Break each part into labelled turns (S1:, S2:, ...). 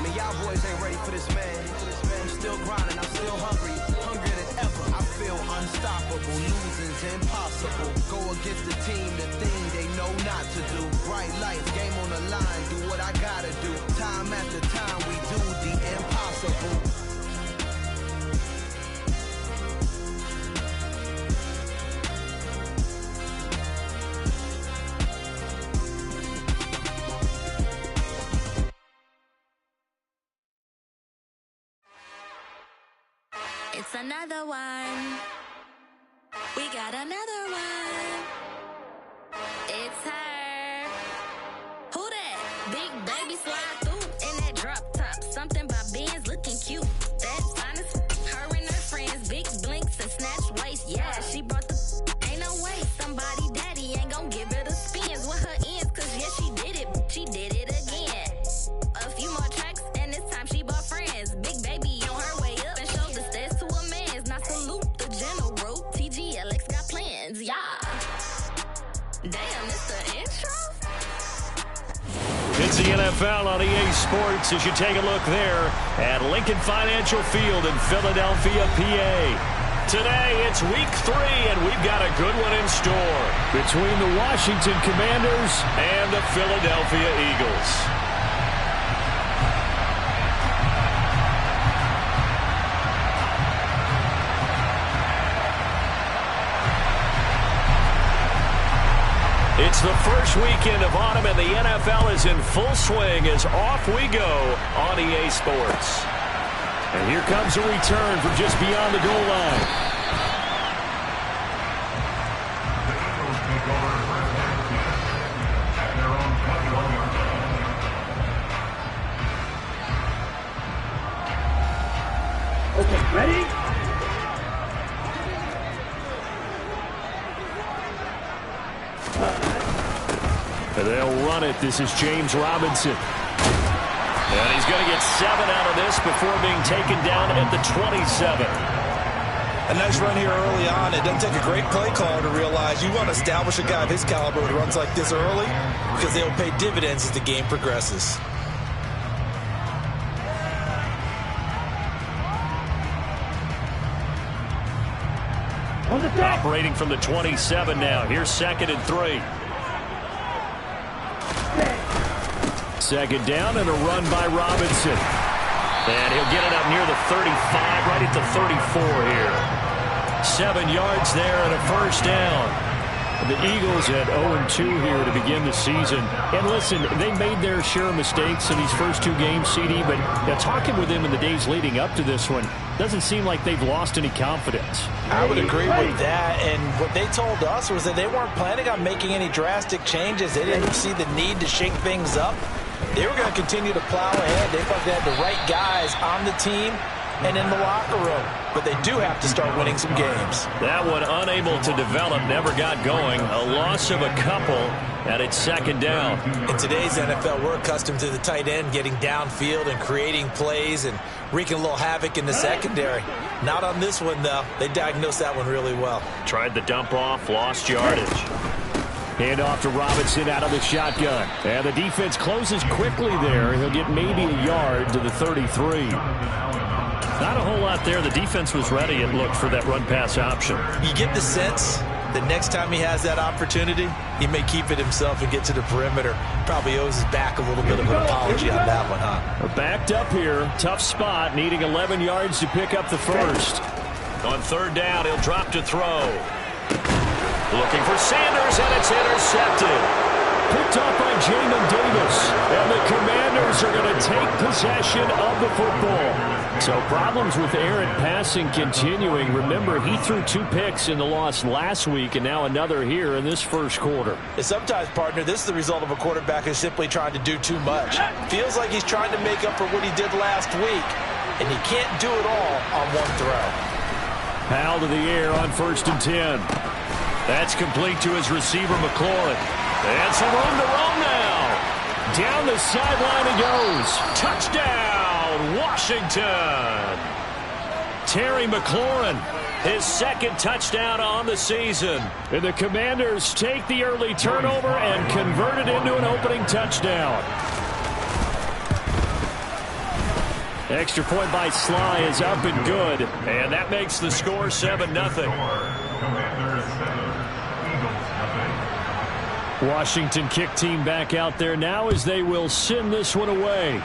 S1: Man, y'all boys ain't ready for this, man. I'm still grinding, I'm still hungry, hungrier than ever. I feel unstoppable, losing's impossible. Go against the team, the thing they know not to do. Bright lights, game on the line, do what I gotta do. Time after time, we do the impossible.
S2: It's another one. We got another one. It's her. Who that? Big baby slide through in that drop top. Something by Benz looking cute. That's honest. Her and her friends, big blinks and snatch waist. Yeah, she brought the. Ain't no way somebody daddy ain't gon' give her the spins with her ends. Cause yeah, she did it. She did it again. A few more tracks and this time she bought friends. Big baby on her way up and showed the stairs to a man's. Now salute the general. TGLX got plans, yeah. Damn, it's the intro.
S3: It's the NFL on EA Sports as you take a look there at Lincoln Financial Field in Philadelphia, PA. Today, it's week 3, and we've got a good one in store between the Washington Commanders and the Philadelphia Eagles. It's the first weekend of autumn, and the NFL is in full swing as off we go on EA Sports. And here comes a return from just beyond the goal line.
S4: Okay, ready?
S3: And they'll run it. This is James Robinson. And he's going to get 7 out of this before being taken down at the 27.
S5: A nice run here early on. It doesn't take a great play caller to realize you want to establish a guy of his caliber who runs like this early because they will pay dividends as the game progresses.
S3: Operating from the 27 now. Here's 2nd and 3. Second down and a run by Robinson. And he'll get it up near the 35, right at the 34 here. 7 yards there and a first down. The Eagles at 0-2 here to begin the season. And listen, they made their share of mistakes in these first 2 games, CD, but talking with them in the days leading up to this one, doesn't seem like they've lost any confidence.
S5: I would agree with that, and what they told us was that they weren't planning on making any drastic changes. They didn't see the need to shake things up. They were going to continue to plow ahead. They thought they had the right guys on the team and in the locker room. But they do have to start winning some games.
S3: That one unable to develop, never got going. A loss of a couple, and it's 2nd down.
S5: In today's NFL, we're accustomed to the tight end getting downfield and creating plays and wreaking a little havoc in the secondary. Not on this one, though. They diagnosed that one really well.
S3: Tried the dump off, lost yardage. Hand off to Robinson out of the shotgun. And the defense closes quickly there. He'll get maybe a yard to the 33. Not a whole lot there. The defense was ready, it looked, for that run-pass option.
S5: You get the sense that next time he has that opportunity, he may keep it himself and get to the perimeter. Probably owes his back a little bit of an apology on that one, huh?
S3: We're backed up here. Tough spot, needing 11 yards to pick up the first. On 3rd down, he'll drop to throw. Looking for Sanders, and it's intercepted. Picked up by Jamin Davis. And the Commanders are going to take possession of the football. So problems with errant passing continuing. Remember, he threw 2 picks in the loss last week, and now another here in this first quarter.
S5: And sometimes, partner, this is the result of a quarterback who's simply trying to do too much. Feels like he's trying to make up for what he did last week, and he can't do it all on one throw.
S3: Powell to the air on 1st and 10. That's complete to his receiver, McLaurin. And some room to run now. Down the sideline he goes. Touchdown, Washington. Terry McLaurin, his 2nd touchdown on the season. And the Commanders take the early turnover and convert it into an opening touchdown. Extra point by Sly is up and good. And that makes the score 7-0. Washington kick team back out there now as they will send this one away.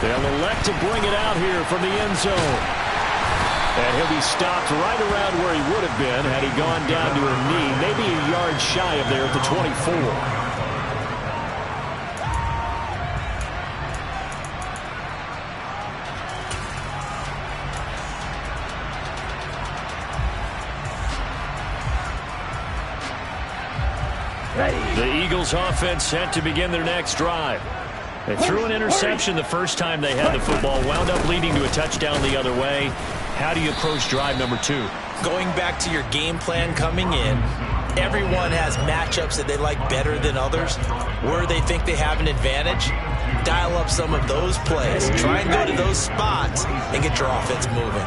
S3: They'll elect to bring it out here from the end zone. And he'll be stopped right around where he would have been had he gone down to a knee, maybe a yard shy of there at the 24. The Eagles offense set to begin their next drive. They threw an interception the first time they had the football, wound up leading to a touchdown the other way. How do you approach drive number 2?
S5: Going back to your game plan coming in, everyone has matchups that they like better than others, where they think they have an advantage. Dial up some of those plays. Try and go to those spots and get your offense moving.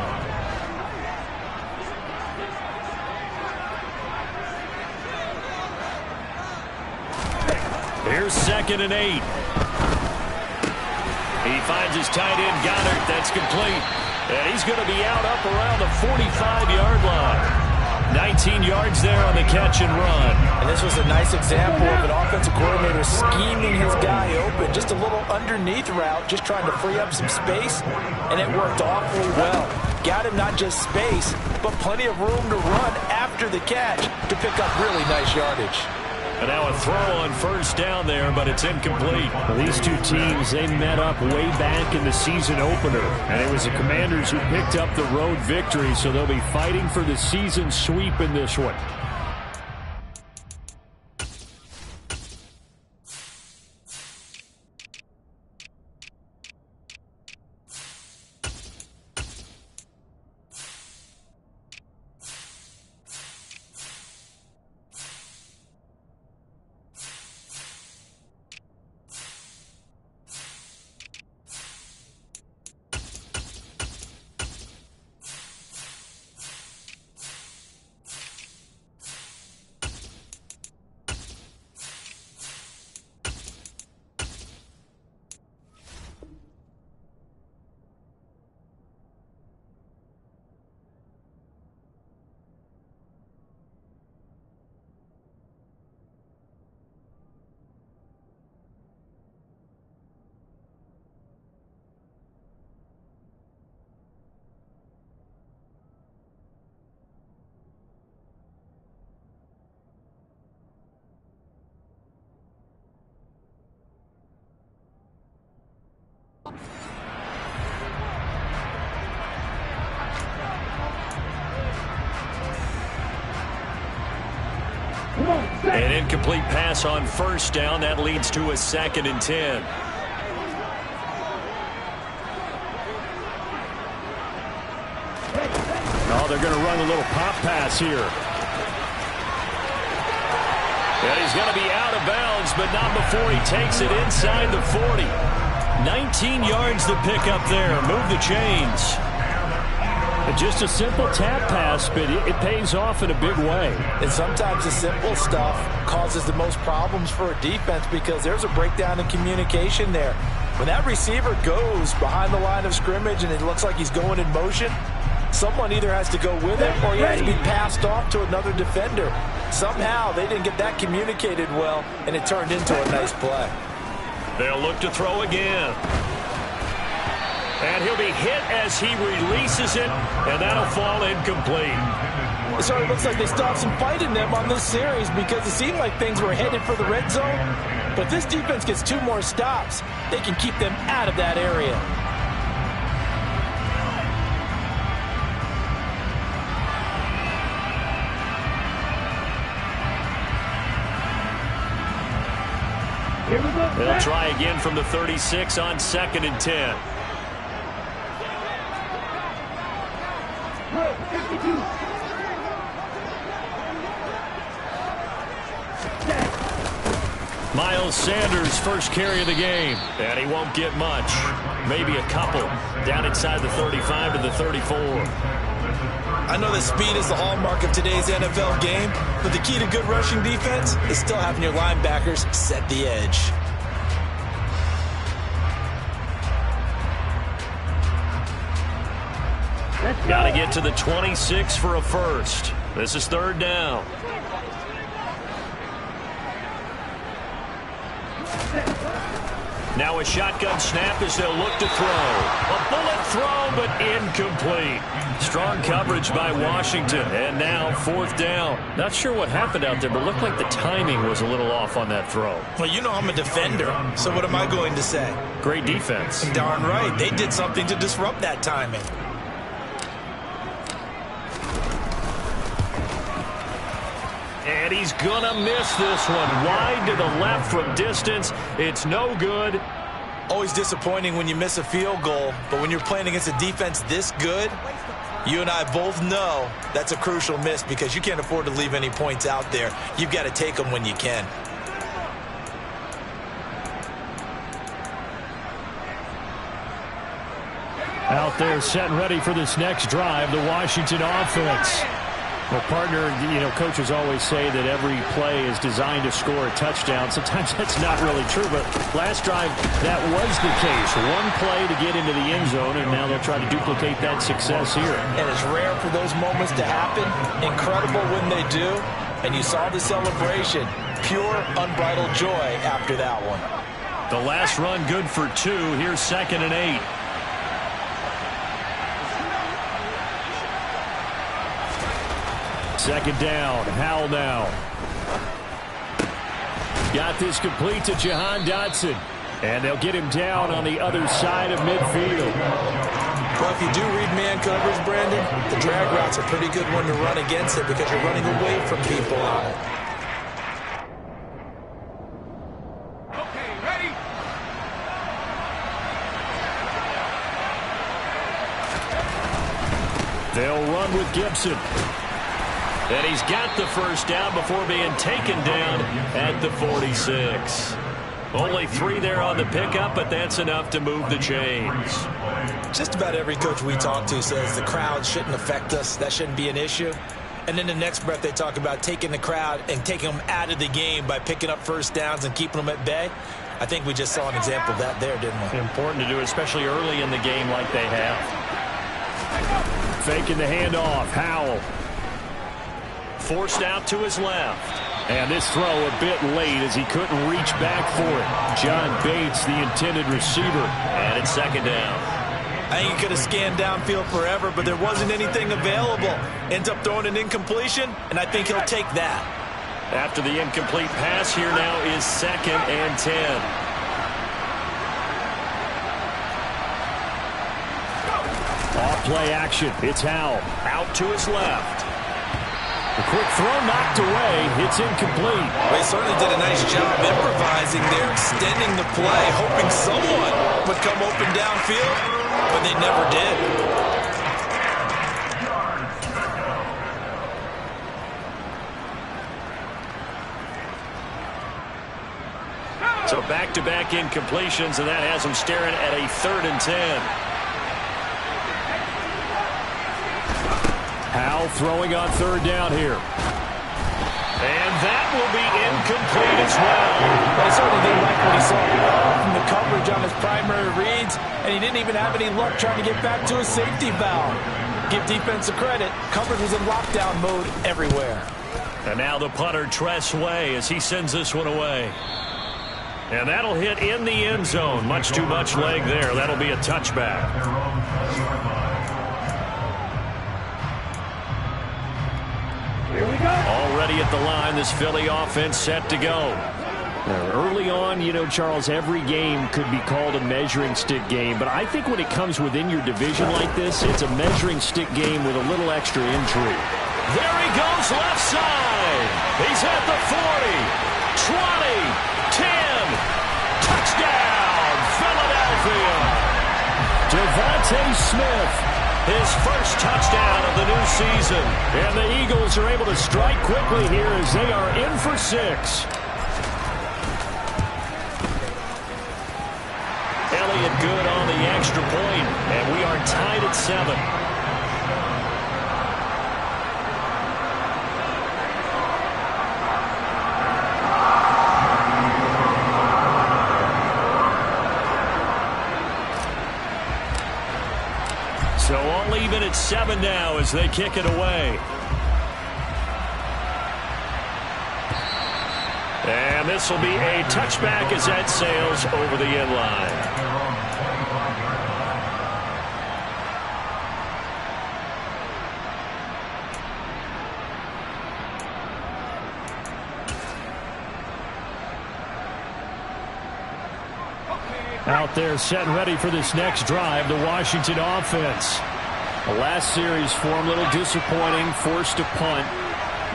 S3: Here's 2nd and 8. He finds his tight end, Goddard. That's complete. And he's going to be out up around the 45-yard line. 19 yards there on the catch and run.
S5: And this was a nice example of an offensive coordinator scheming his guy open. Just a little underneath route, just trying to free up some space. And it worked awfully well. Got him not just space, but plenty of room to run after the catch to pick up really nice yardage.
S3: And now a throw on first down there, but it's incomplete.
S6: Well, these two teams, they met up way back in the season opener. And it was the Commanders who picked up the road victory, so they'll be fighting for the season sweep in this one.
S3: An incomplete pass on first down. That leads to a 2nd and 10.
S6: Oh, they're going to run a little pop pass here.
S3: And he's going to be out of bounds, but not before he takes it inside the 40. 19 yards to pick up there. Move the chains.
S6: Just a simple tap pass, but it pays off in a big way.
S5: And sometimes the simple stuff causes the most problems for a defense because there's a breakdown in communication there. When that receiver goes behind the line of scrimmage and it looks like he's going in motion, someone either has to go with him or he has to be passed off to another defender. Somehow they didn't get that communicated well, and it turned into a nice play.
S3: They'll look to throw again. And he'll be hit as he releases it, and that'll fall incomplete.
S5: So it looks like they stopped some fight in them on this series because it seemed like things were headed for the red zone. But this defense gets 2 more stops. They can keep them out of that area.
S3: They'll try again from the 36 on 2nd and 10. Miles Sanders, first carry of the game. And he won't get much. Maybe a couple. Down inside the 35 to the 34.
S5: I know that speed is the hallmark of today's NFL game, but the key to good rushing defense is still having your linebackers set the edge.
S3: Got to get to the 26 for a first. This is third down. Now a shotgun snap as they'll look to throw. A bullet throw, but incomplete. Strong coverage by Washington, and now fourth down.
S6: Not sure what happened out there, but looked like the timing was a little off on that throw.
S5: Well, you know I'm a defender, so what am I going to say?
S6: Great defense.
S5: Darn right. They did something to disrupt that timing.
S3: And he's gonna miss this one. Wide to the left from distance. It's no good.
S5: Always disappointing when you miss a field goal, but when you're playing against a defense this good, you and I both know that's a crucial miss because you can't afford to leave any points out there. You've got to take them when you can.
S6: Out there set and ready for this next drive, the Washington offense. Well, partner, coaches always say that every play is designed to score a touchdown. Sometimes that's not really true, but last drive, that was the case. One play to get into the end zone, and now they'll try to duplicate that success here.
S5: And it's rare for those moments to happen. Incredible when they do. And you saw the celebration. Pure, unbridled joy after that one.
S3: The last run good for 2. Here's 2nd and 8.
S6: Second down, Howell now. Got this complete to Jahan Dotson. And they'll get him down on the other side of midfield.
S5: Well, if you do read man coverage, Brandon, the drag route's a pretty good one to run against it because you're running away from people on it.
S1: Okay, ready?
S3: They'll run with Gibson. And he's got the first down before being taken down at the 46. Only 3 there on the pickup, but that's enough to move the chains.
S5: Just about every coach we talk to says the crowd shouldn't affect us. That shouldn't be an issue. And then the next breath they talk about taking the crowd and taking them out of the game by picking up first downs and keeping them at bay. I think we just saw an example of that there, didn't we?
S3: Important to do, especially early in the game like they have.
S6: Faking the handoff, Howell.
S3: Forced out to his left.
S6: And this throw a bit late as he couldn't reach back for it. John Bates, the intended receiver.
S3: And it's 2nd down.
S5: I think he could have scanned downfield forever, but there wasn't anything available. Ends up throwing an incompletion, and I think he'll take that.
S3: After the incomplete pass, here now is 2nd and 10.
S6: Off play action. It's Howell.
S3: Out to his left.
S6: A quick throw knocked away. It's incomplete.
S5: They certainly did a nice job improvising there, extending the play, hoping someone would come open downfield, but they never did.
S3: So back-to-back incompletions, and that has them staring at a 3rd and 10.
S6: Howell throwing on 3rd down here.
S3: And that will be incomplete as well.
S5: But he certainly didn't like what he saw from the coverage on his primary reads, and he didn't even have any luck trying to get back to his safety valve. Give defense a credit. Coverage was in lockdown mode everywhere.
S3: And now the punter, Tress Way, as he sends this one away. And that'll hit in the end zone. Much too much leg there. That'll be a touchback.
S4: Here we go.
S3: Already at the line, this Philly offense set to go.
S6: Early on, Charles, every game could be called a measuring stick game. But I think when it comes within your division like this, it's a measuring stick game with a little extra intrigue.
S3: There he goes left side. He's at the 40, 20, 10. Touchdown, Philadelphia.
S6: Devontae Smith.
S3: His first touchdown of the new season.
S6: And the Eagles are able to strike quickly here as they are in for 6.
S3: Elliott good on the extra point, and we are tied at 7.
S6: So
S3: So all even at 7 now as they kick it away. And this will be a touchback as that sails over the end line.
S6: Out there set and ready for this next drive, the Washington offense. The last series for them, a little disappointing, forced a punt.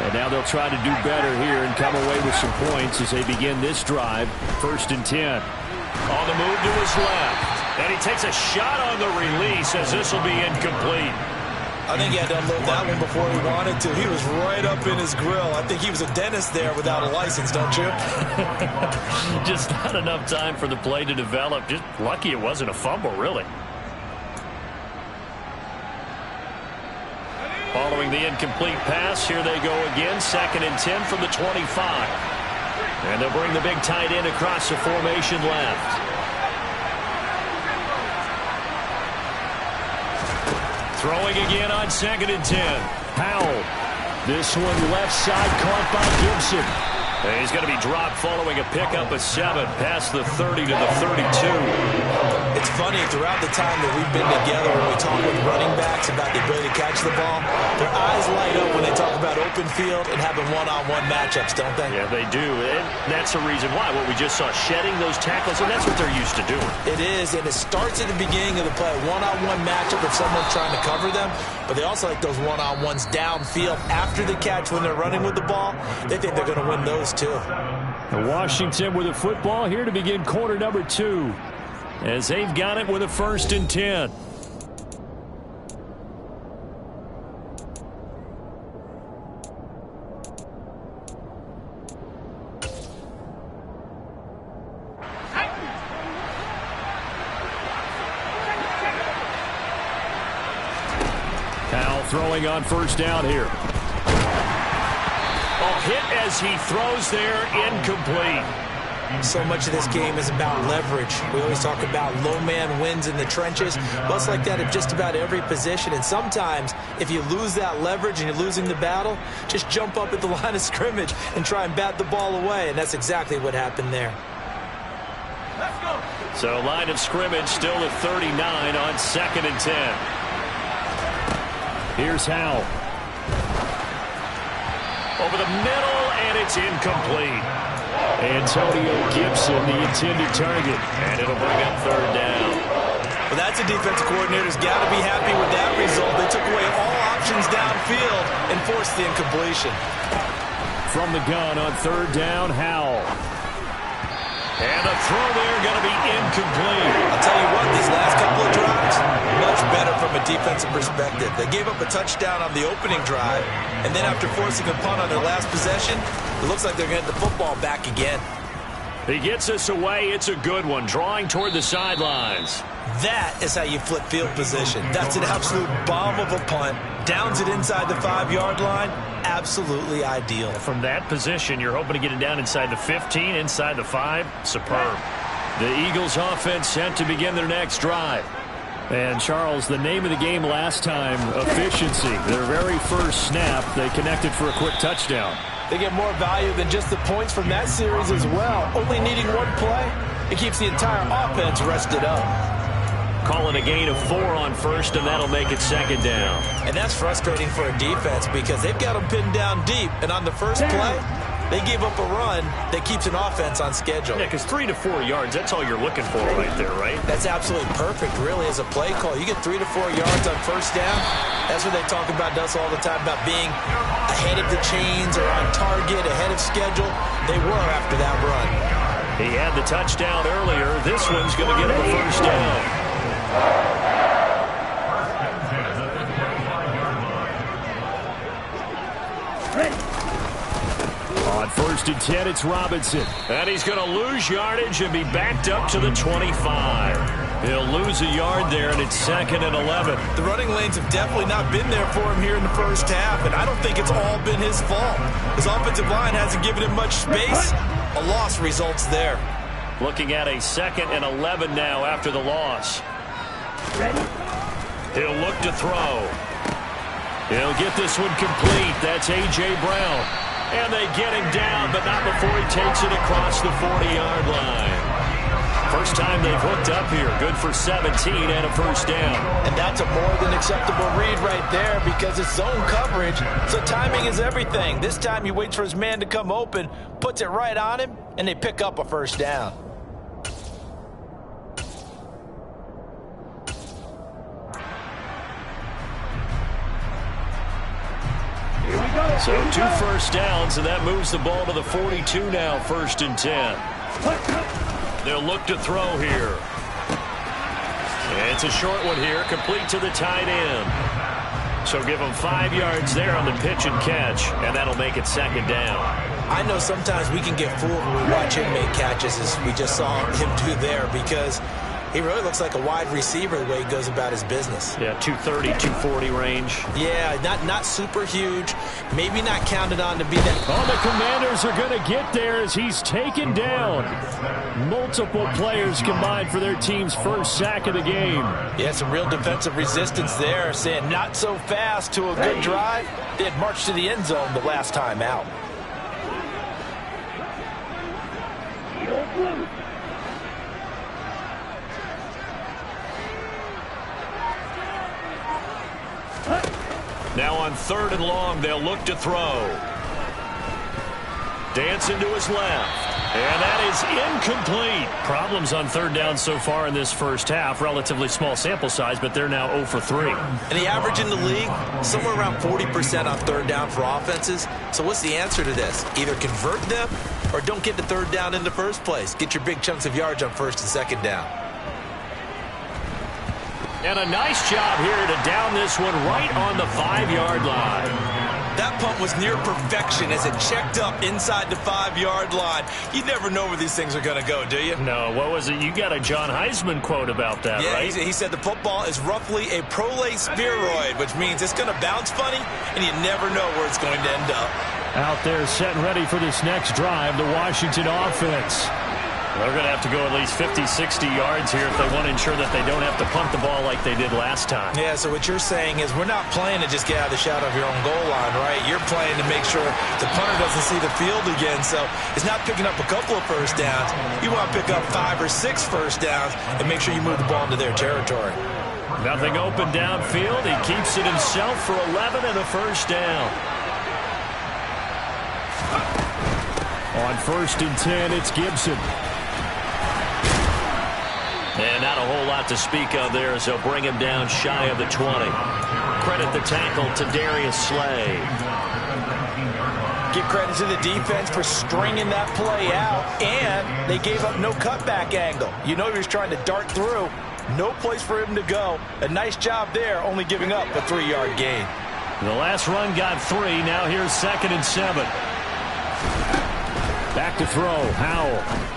S6: And now they'll try to do better here and come away with some points as they begin this drive, 1st and 10.
S3: On the move to his left. And he takes a shot on the release as this will be incomplete.
S5: I think he had to unload that one before he wanted to. He was right up in his grill. I think he was a dentist there without a license, don't you?
S3: Just not enough time for the play to develop. Just lucky it wasn't a fumble, really. Following the incomplete pass, here they go again. 2nd and 10 from the 25. And they'll bring the big tight end across the formation left. Throwing again on 2nd and 10.
S6: Powell. This one left side caught by Gibson.
S3: And he's going to be dropped following a pickup of 7 past the 30 to the 32.
S5: It's funny, throughout the time that we've been together, when we talk with running backs about the ability to catch the ball, their eyes light up when they talk about open field and having one-on-one matchups, don't they?
S3: Yeah, they do. And that's the reason why. What we just saw, shedding those tackles, and that's what they're used to doing.
S5: It is, and it starts at the beginning of the play. One-on-one matchup if someone's trying to cover them, but they also like those one-on-ones downfield after the catch when they're running with the ball. They think they're going to win those too.
S6: And Washington with a football here to begin quarter number 2. As they've got it with a 1st and 10. Powell throwing on 1st down here.
S3: Hit as he throws there, incomplete.
S5: So much of this game is about leverage. We always talk about low man wins in the trenches. Well, it's like that at just about every position. And sometimes, if you lose that leverage and you're losing the battle, just jump up at the line of scrimmage and try and bat the ball away. And that's exactly what happened there.
S3: Let's go. So line of scrimmage still at 39 on 2nd and 10.
S6: Here's Howell.
S3: Over the middle, and it's incomplete.
S6: Antonio Gibson, the intended target.
S3: And it'll bring up 3rd down.
S5: Well, that's a defensive coordinator's got to be happy with that result. They took away all options downfield and forced the incompletion.
S6: From the gun on 3rd down, Howell.
S3: And the throw there going to be incomplete.
S5: I'll tell you what, these last couple of drives, much better from a defensive perspective. They gave up a touchdown on the opening drive, and then after forcing a punt on their last possession, it looks like they're getting the football back again.
S3: He gets us away. It's a good one, drawing toward the sidelines.
S5: That is how you flip field position. That's an absolute bomb of a punt. Downs it inside the 5-yard line. Absolutely ideal.
S3: From that position, you're hoping to get it down inside the 15, inside the 5. Superb.
S6: The Eagles offense set to begin their next drive. And, Charles, the name of the game last time, efficiency. Their very first snap, they connected for a quick touchdown.
S5: They get more value than just the points from that series as well. Only needing one play, it keeps the entire offense rested up.
S3: Calling a gain of 4 on 1st, and that'll make it 2nd down.
S5: And that's frustrating for a defense because they've got them pinned down deep. And on the first play, they gave up a run that keeps an offense on schedule.
S3: Yeah, because 3 to 4 yards, that's all you're looking for right there, right?
S5: That's absolutely perfect, really, as a play call. You get 3 to 4 yards on 1st down. That's what they talk about us all the time, about being ahead of the chains or on target, ahead of schedule. They were after that run.
S3: He had the touchdown earlier. This one's going to get him a 1st down.
S6: On 1st and 10, it's Robinson.
S3: And he's going to lose yardage and be backed up to the 25. He'll lose a yard there, and it's 2nd and 11.
S5: The running lanes have definitely not been there for him here in the first half, and I don't think it's all been his fault. His offensive line hasn't given him much space. A loss results there.
S3: Looking at a 2nd and 11 now after the loss.
S4: Ready?
S3: He'll look to throw. He'll get this one complete. That's A.J. Brown. And they get him down, but not before he takes it across the 40-yard line. First time they've hooked up here. Good for 17 and a first down.
S5: And that's a more than acceptable read right there because it's zone coverage, so timing is everything. This time he waits for his man to come open, puts it right on him, and they pick up a first down.
S3: So 2 first downs, and that moves the ball to the 42 now, 1st and 10. They'll look to throw here. It's a short one here, complete to the tight end. So give them 5 yards there on the pitch and catch, and that'll make it 2nd down.
S5: I know sometimes we can get fooled when we watch him make catches, as we just saw him do there, because he really looks like a wide receiver the way he goes about his business.
S3: Yeah, 230, 240 range.
S5: Yeah, not super huge. Maybe not counted on to be that.
S6: Oh, the Commanders are going to get there as he's taken down. Multiple players combined for their team's first sack of the game.
S5: Yeah, some real defensive resistance there, saying not so fast to a good drive. They had marched to the end zone the last time out.
S3: Now on 3rd and long, they'll look to throw. Dancing to his left. And that is incomplete. Problems on 3rd down so far in this first half. Relatively small sample size, but they're now 0 for 3.
S5: And the average in the league, somewhere around 40% on 3rd down for offenses. So what's the answer to this? Either convert them or don't get the 3rd down in the first place. Get your big chunks of yards on 1st and 2nd down.
S3: And a nice job here to down this one right on the 5-yard line.
S5: That punt was near perfection as it checked up inside the 5-yard line. You never know where these things are going to go, do you?
S3: No, what was it? You got a John Heisman quote about that, right?
S5: Yeah, he said the football is roughly a prolate spheroid, which means it's going to bounce funny, and you never know where it's going to end up.
S6: Out there set and ready for this next drive, the Washington offense.
S3: They're going to have to go at least 50, 60 yards here if they want to ensure that they don't have to punt the ball like they did last time.
S5: Yeah, so what you're saying is we're not playing to just get out of the shadow of your own goal line, right? You're playing to make sure the punter doesn't see the field again. So it's not picking up a couple of first downs. You want to pick up 5 or 6 first downs and make sure you move the ball into their territory.
S3: Nothing open downfield. He keeps it himself for 11 and a first down.
S6: On 1st and 10, it's Gibson.
S3: And not a whole lot to speak of there as they'll bring him down shy of the 20. Credit the tackle to Darius Slay.
S5: Give credit to the defense for stringing that play out, and they gave up no cutback angle. You know he was trying to dart through. No place for him to go. A nice job there, only giving up a 3-yard gain.
S6: The last run got 3. Now here's 2nd and 7. Back to throw, Howell.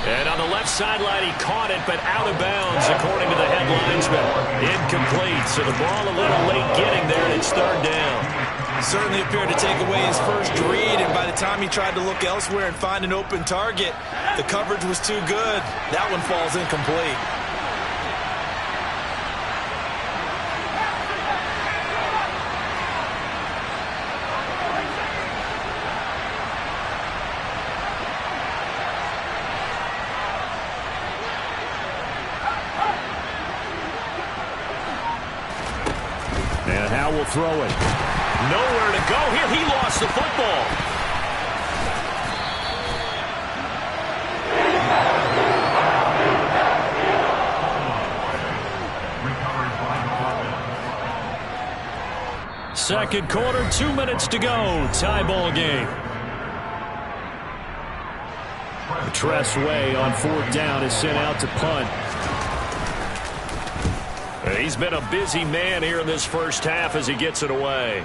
S3: And on the left sideline, he caught it, but out of bounds, according to the head linesman. Incomplete, so the ball a little late getting there, and it's 3rd down.
S5: Certainly appeared to take away his first read, and by the time he tried to look elsewhere and find an open target, the coverage was too good. That one falls incomplete.
S6: Will throw it.
S3: Nowhere to go here. He lost the football.
S6: Second quarter, 2 minutes to go. Tie ball game. Tressway on 4th down is sent out to punt.
S3: He's been a busy man here in this first half as he gets it away.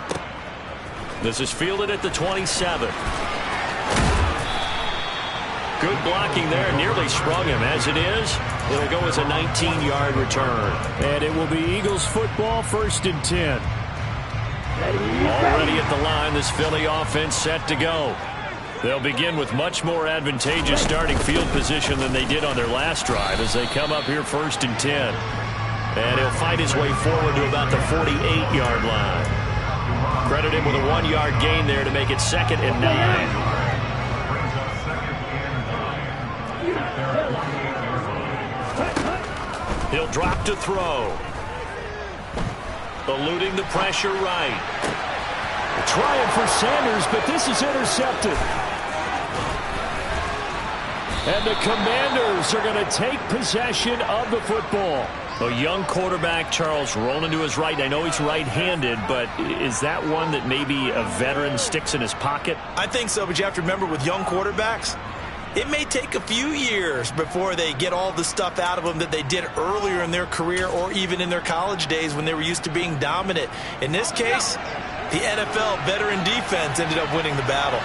S3: This is fielded at the 27. Good blocking there. Nearly sprung him. As it is, it'll go as a 19-yard return.
S6: And it will be Eagles football, 1st and 10.
S3: Already at the line, this Philly offense set to go. They'll begin with much more advantageous starting field position than they did on their last drive as they come up here 1st and 10. And he'll fight his way forward to about the 48-yard line. Credit him with a 1-yard gain there to make it 2nd and 9. He'll drop to throw. Eluding the pressure right.
S6: Trying for Sanders, but this is intercepted. And the Commanders are going to take possession of the football.
S3: A young quarterback, Charles, rolling to his right. I know he's right-handed, but is that one that maybe a veteran sticks in his pocket?
S5: I think so, but you have to remember with young quarterbacks, it may take a few years before they get all the stuff out of them that they did earlier in their career or even in their college days when they were used to being dominant. In this case, the NFL veteran defense ended up winning the battle.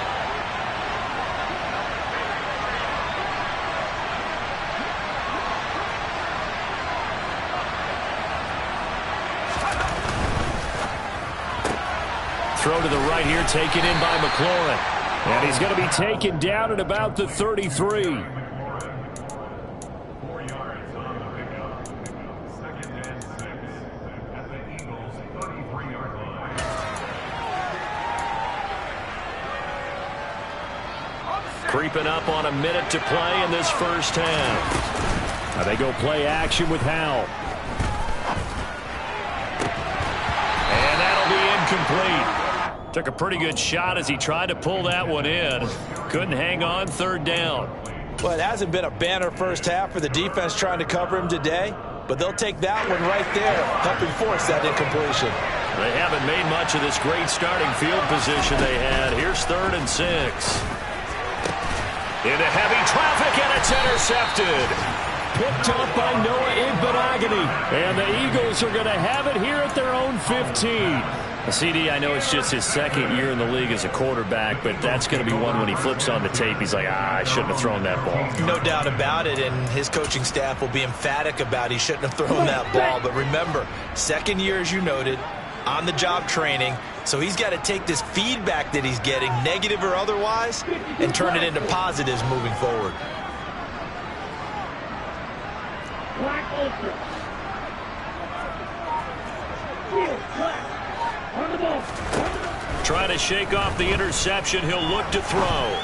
S3: Throw to the right here, taken in by McLaurin.
S6: And he's going to be taken down at about the 33.
S4: 4 yards on the pickup. 2nd and 6 at the Eagles' 33-yard line.
S3: Creeping up on a minute to play in this first half.
S6: Now they go play action with Howell.
S3: And that'll be incomplete. Took a pretty good shot as he tried to pull that one in. Couldn't hang on, 3rd down.
S5: Well, it hasn't been a banner first half for the defense trying to cover him today, but they'll take that one right there, helping force that incompletion.
S3: They haven't made much of this great starting field position they had. Here's 3rd and 6. Into heavy traffic, and it's intercepted.
S6: Picked up by Noah Igbenogany. And the Eagles are going to have it here at their own 15.
S3: CD, I know it's just his 2nd year in the league as a quarterback, but that's going to be one when he flips on the tape, he's like, I shouldn't have thrown that ball.
S5: No doubt about it, and his coaching staff will be emphatic about he shouldn't have thrown that ball. But remember, 2nd year, as you noted, on-the-job training, so he's got to take this feedback that he's getting, negative or otherwise, and turn it into positives moving forward.
S3: Trying to shake off the interception. He'll look to throw.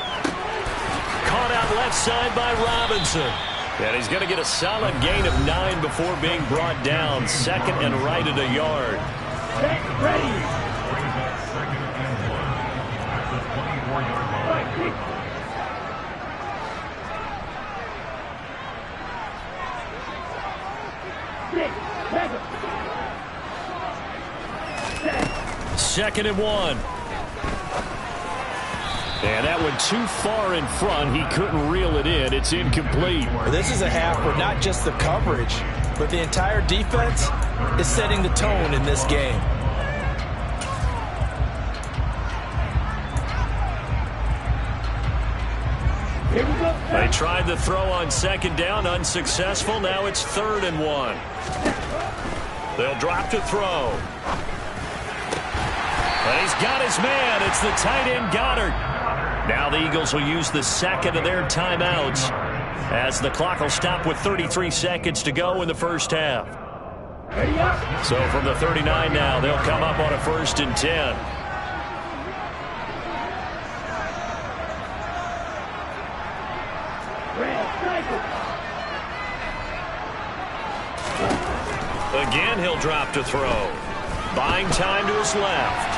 S3: Caught out left side by Robinson. And he's going to get a solid gain of 9 before being brought down. 2nd and right at a yard.
S4: Ready. Brings up 2nd and 1 at the 24-yard line.
S3: Second and 1.
S6: And that one too far in front. He couldn't reel it in. It's incomplete.
S5: This is a half where not just the coverage, but the entire defense is setting the tone in this game.
S3: They tried the throw on 2nd down, unsuccessful. Now it's 3rd and 1. They'll drop to throw. And he's got his man. It's the tight end Goddard. Now the Eagles will use the 2nd of their timeouts as the clock will stop with 33 seconds to go in the first half. So from the 39 now, they'll come up on a 1st and 10. Again, he'll drop to throw. Buying time to his left.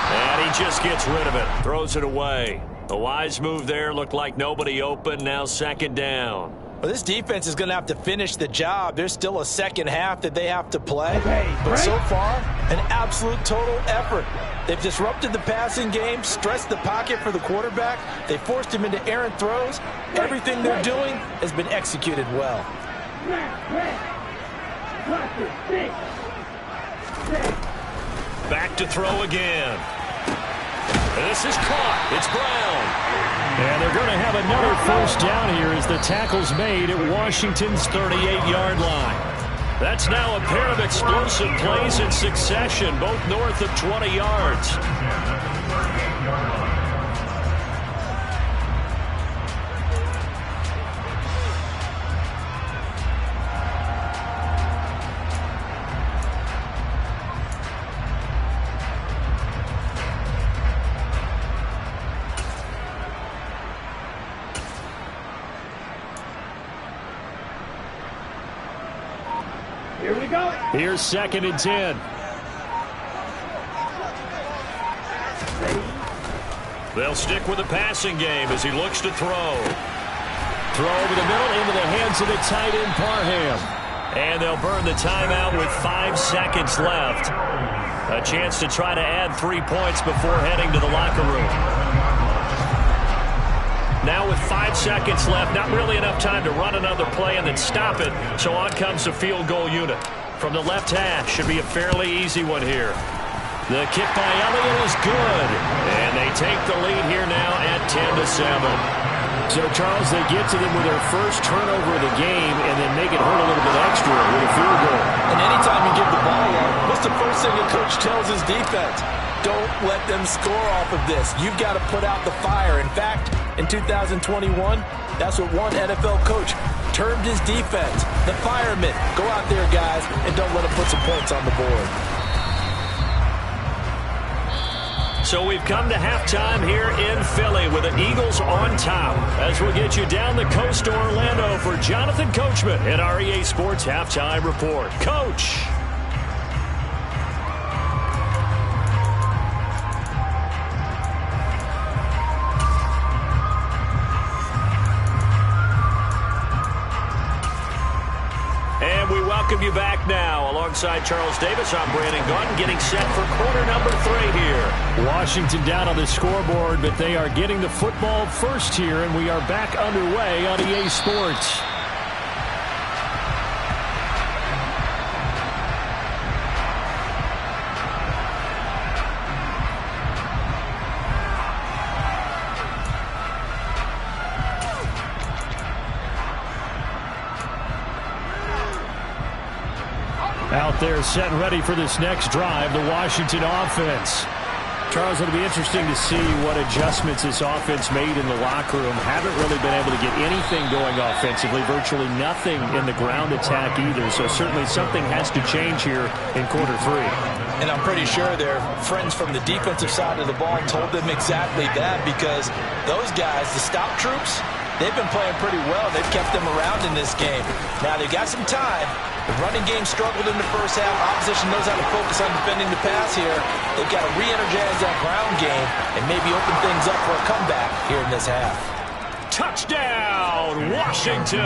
S3: And he just gets rid of it. Throws it away. A wise move there. Looked like nobody open. Now 2nd down.
S5: Well, this defense is going to have to finish the job. There's still a second half that they have to play. But so far, an absolute total effort. They've disrupted the passing game, stressed the pocket for the quarterback. They forced him into errant throws. Everything they're doing has been executed well.
S3: Back to throw again. This is caught. It's Brown.
S6: And they're going to have another 1st down here as the tackle's made at Washington's 38-yard line.
S3: That's now a pair of explosive plays in succession, both north of 20 yards.
S7: Here we go.
S6: Here's 2nd and 10.
S3: They'll stick with the passing game as he looks to throw.
S6: Throw over the middle into the hands of the tight end, Parham.
S3: And they'll burn the timeout with 5 seconds left. A chance to try to add 3 points before heading to the locker room. Now with 5 seconds left, not really enough time to run another play and then stop it. So on comes the field goal unit. From the left half, should be a fairly easy one here. The kick by Elliott is good. And they take the lead here now at 10-7.
S6: So, Charles, they get to them with their first turnover of the game and then make it hurt a little bit extra with a field goal.
S5: And anytime you give the ball up, what's the first thing a coach tells his defense? Don't let them score off of this. You've got to put out the fire. In fact, in 2021, that's what one NFL coach termed his defense, the firemen. Go out there, guys, and don't let them put some points on the board.
S3: So we've come to halftime here in Philly with the Eagles on top. As we'll get you down the coast to Orlando for Jonathan Coachman at our EA Sports Halftime Report. Coach. And we welcome you back now. Alongside Charles Davis, I'm Brandon Gaudin getting set for quarter number 3 here.
S6: Washington down on the scoreboard, but they are getting the football first here, and we are back underway on EA Sports. Out there set and ready for this next drive, the Washington offense. Charles, it'll be interesting to see what adjustments this offense made in the locker room. Haven't really been able to get anything going offensively, virtually nothing in the ground attack either. So certainly something has to change here in quarter 3.
S5: And I'm pretty sure their friends from the defensive side of the ball told them exactly that, because those guys, the stop troops, they've been playing pretty well. They've kept them around in this game. Now they've got some time. The running game struggled in the first half. Opposition knows how to focus on defending the pass here. They've got to re-energize that ground game and maybe open things up for a comeback here in this half.
S3: Touchdown, Washington!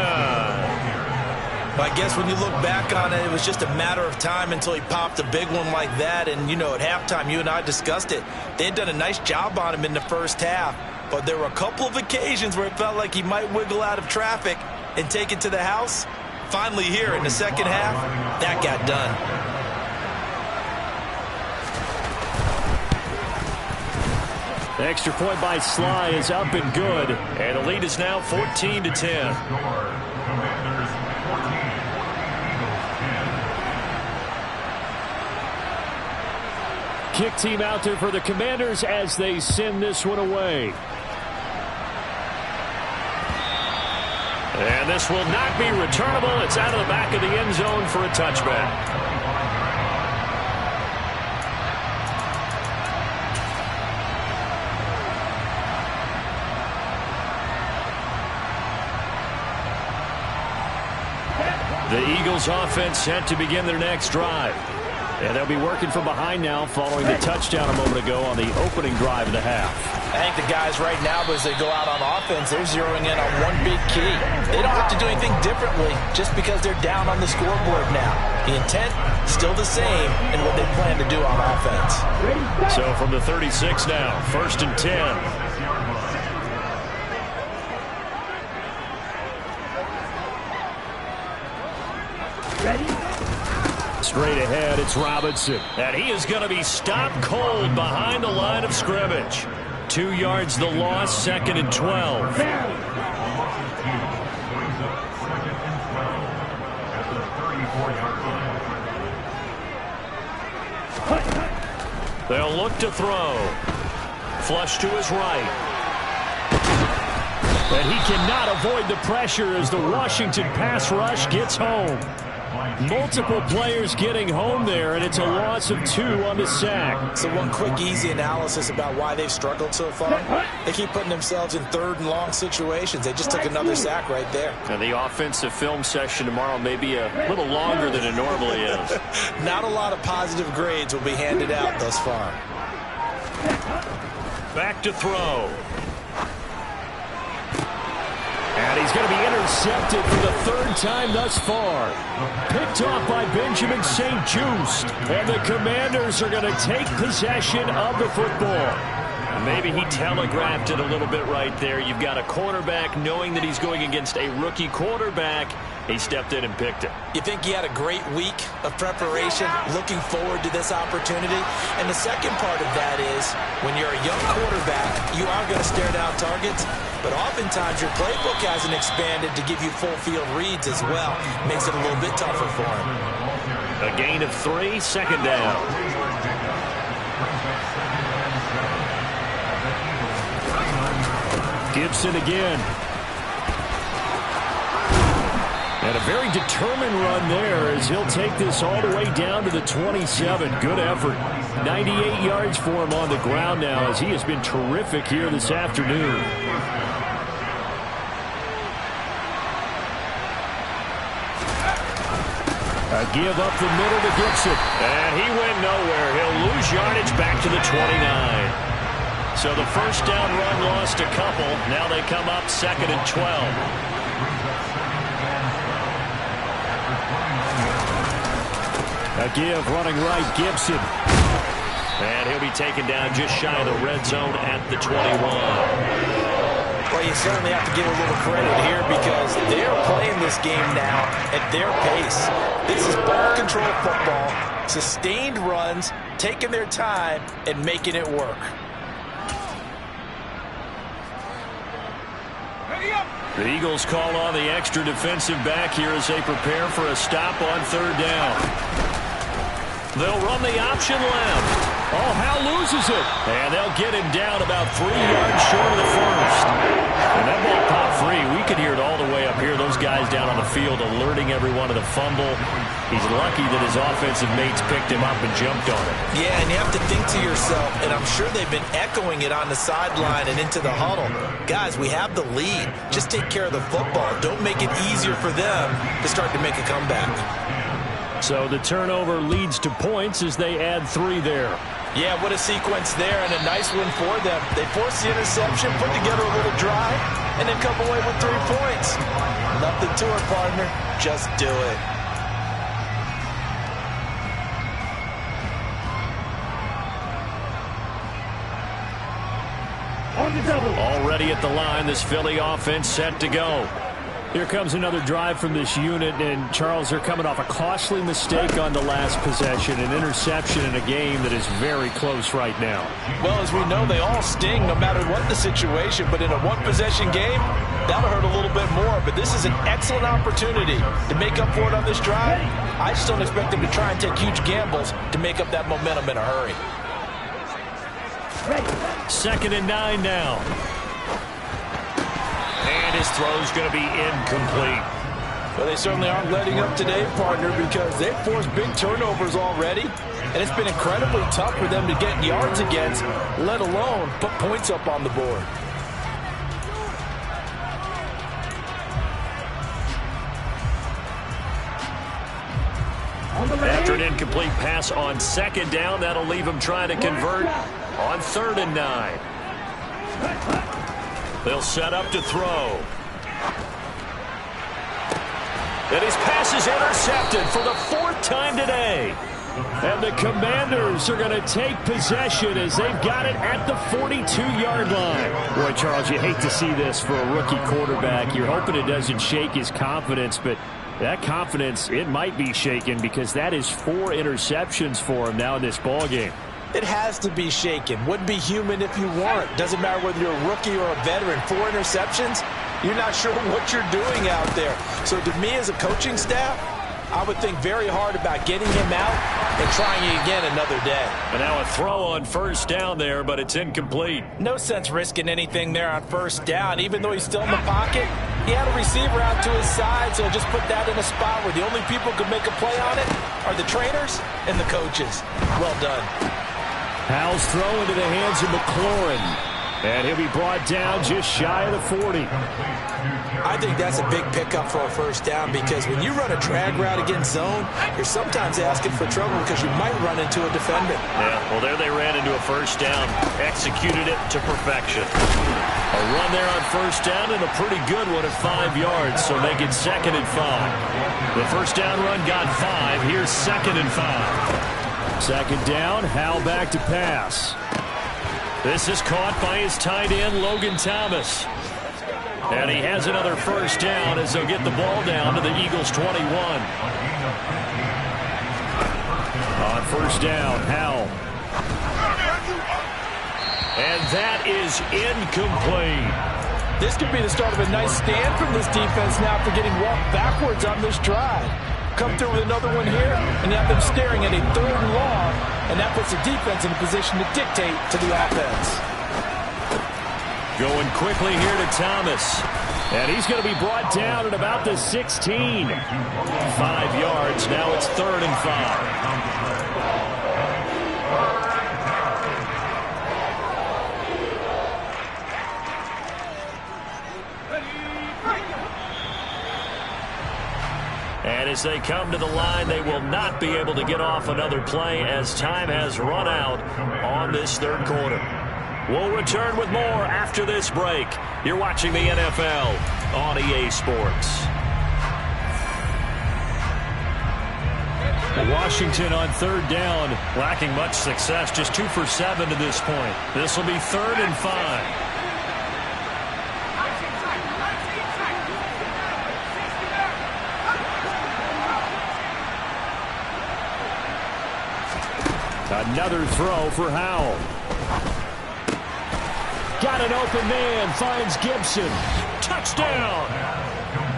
S5: I guess when you look back on it, it was just a matter of time until he popped a big one like that. And, you know, at halftime, you and I discussed it. They had done a nice job on him in the first half. But there were a couple of occasions where it felt like he might wiggle out of traffic and take it to the house. Finally here in the second half, that got done.
S6: The extra point by Sly is up and good.
S3: And the lead is now 14-10.
S6: Kick team out there for the Commanders as they send this one away.
S3: And this will not be returnable. It's out of the back of the end zone for a touchback. The Eagles offense set to begin their next drive.
S6: And they'll be working from behind now following the touchdown a moment ago on the opening drive of the half.
S5: I think the guys right now, as they go out on offense, they're zeroing in on one big key. They don't have to do anything differently just because they're down on the scoreboard now. The intent, still the same in what they plan to do on offense.
S3: So from the 36 now, 1st and 10.
S6: Straight ahead, it's Robinson.
S3: And he is going to be stopped cold behind the line of scrimmage. 2 yards the loss, 2nd and 12. They'll look to throw. Flush to his right.
S6: But he cannot avoid the pressure as the Washington pass rush gets home. Multiple players getting home there, and it's a loss of 2 on the sack.
S5: So one quick, easy analysis about why they've struggled so far. They keep putting themselves in 3rd and long situations. They just took another sack right there.
S3: And the offensive film session tomorrow may be a little longer than it normally is.
S5: Not a lot of positive grades will be handed out thus far.
S3: Back to throw.
S6: And he's going to be intercepted for the 3rd time thus far. Picked off by Benjamin St. Just. And the Commanders are going to take possession of the football.
S3: Maybe he telegraphed it a little bit right there. You've got a quarterback knowing that he's going against a rookie quarterback. He stepped in and picked it.
S5: You think he had a great week of preparation, looking forward to this opportunity? And the second part of that is, when you're a young quarterback, you are going to stare down targets, but oftentimes your playbook hasn't expanded to give you full field reads as well. Makes it a little bit tougher for him.
S3: A gain of 3, 2nd down.
S6: Gibson again. And a very determined run there as he'll take this all the way down to the 27. Good effort. 98 yards for him on the ground now as he has been terrific here this afternoon. A give up the middle to Gibson.
S3: And he went nowhere. He'll lose yardage back to the 29. So the first down run lost a couple. Now they come up 2nd and 12.
S6: A give running right, Gibson.
S3: And he'll be taken down just shy of the red zone at the 21.
S5: Well, you certainly have to give a little credit here because they're playing this game now at their pace. This is ball control football, sustained runs, taking their time, and making it work.
S3: The Eagles call on the extra defensive back here as they prepare for a stop on 3rd down. They'll run the option left. Oh, Hal loses it. And they'll get him down about 3 yards short of the first. And that ball popped free. We could hear it all the way up here. Those guys down on the field alerting everyone of the fumble. He's lucky that his offensive mates picked him up and jumped on it.
S5: Yeah, and you have to think to yourself, and I'm sure they've been echoing it on the sideline and into the huddle. Guys, we have the lead. Just take care of the football. Don't make it easier for them to start to make a comeback.
S6: So the turnover leads to points as they add 3 there.
S5: Yeah, what a sequence there, and a nice one for them. They force the interception, put together a little drive, and then come away with 3 points. Nothing to it, partner. Just do it.
S3: Already at the line, this Philly offense set to go.
S6: Here comes another drive from this unit, and Charles, they're coming off a costly mistake on the last possession, an interception in a game that is very close right now.
S5: Well, as we know, they all sting no matter what the situation, but in a one-possession game, that'll hurt a little bit more, but this is an excellent opportunity to make up for it on this drive. I just don't expect them to try and take huge gambles to make up that momentum in a hurry.
S3: 2nd and 9 now. And his throw's going to be incomplete.
S5: Well, they certainly aren't letting up today, partner, because they've forced big turnovers already, and it's been incredibly tough for them to get yards against, let alone put points up on the board.
S3: After an incomplete pass on 2nd down, that'll leave him trying to convert on 3rd and 9. They'll set up to throw. And his pass is intercepted for the 4th time today.
S6: And the Commanders are going to take possession as they've got it at the 42-yard line. Boy, Charles, you hate to see this for a rookie quarterback. You're hoping it doesn't shake his confidence, but that confidence, it might be shaken because that is 4 interceptions for him now in this ballgame.
S5: It has to be shaken. Wouldn't be human if you weren't. Doesn't matter whether you're a rookie or a veteran. 4 interceptions, you're not sure what you're doing out there. So to me as a coaching staff, I would think very hard about getting him out and trying again another day.
S3: And now a throw on 1st down there, but it's incomplete.
S5: No sense risking anything there on 1st down. Even though he's still in the pocket, He had a receiver out to his side, so just put that in a spot where the only people who can make a play on it are the trainers and the coaches. Well done.
S6: Howell's throw into the hands of McLaurin. And he'll be brought down just shy of the 40.
S5: I think that's a big pickup for a first down because when you run a drag route against zone, you're sometimes asking for trouble because you might run into a defender.
S3: Yeah, well, there they ran into a first down. Executed it to perfection. A run there on first down and a pretty good one at 5 yards, so make it 2nd and 5. The first down run got 5. Here's 2nd and 5.
S6: 2nd down, Howell back to pass.
S3: This is caught by his tight end, Logan Thomas. And he has another first down as they'll get the ball down to the Eagles' 21.
S6: On first down, Howell.
S3: And that is incomplete.
S5: This could be the start of a nice stand from this defense now after getting walked backwards on this drive. Come through with another one here, and you have them staring at a 3rd and long, and that puts the defense in a position to dictate to the offense.
S3: Going quickly here to Thomas.
S6: And he's going to be brought down at about the 16.
S3: 5 yards. Now it's 3rd and 5. And as they come to the line, they will not be able to get off another play as time has run out on this 3rd quarter. We'll return with more after this break. You're watching the NFL on EA Sports.
S6: Washington on 3rd down, lacking much success, just 2 for 7 to this point. This will be 3rd and 5. Another throw for Howell. Got an open man, finds Gibson. Touchdown!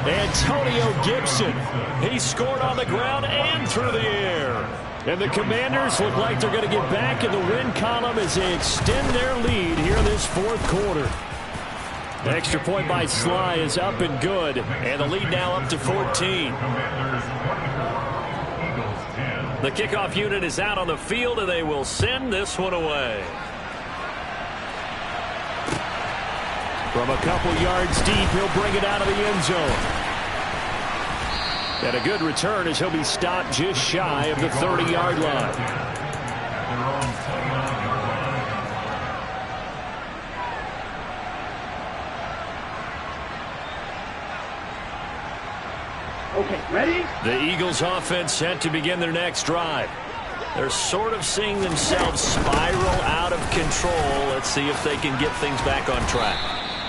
S6: Antonio Gibson. He scored on the ground and through the air. And the Commanders look like they're going to get back in the win column as they extend their lead here in this 4th quarter. The extra point by Sly is up and good. And the lead now up to 14.
S3: The kickoff unit is out on the field, and they will send this one away.
S6: From a couple yards deep, he'll bring it out of the end zone. And a good return as he'll be stopped just shy of the 30-yard line.
S7: Okay, ready?
S3: The Eagles offense set to begin their next drive. They're sort of seeing themselves spiral out of control. Let's see if they can get things back on track.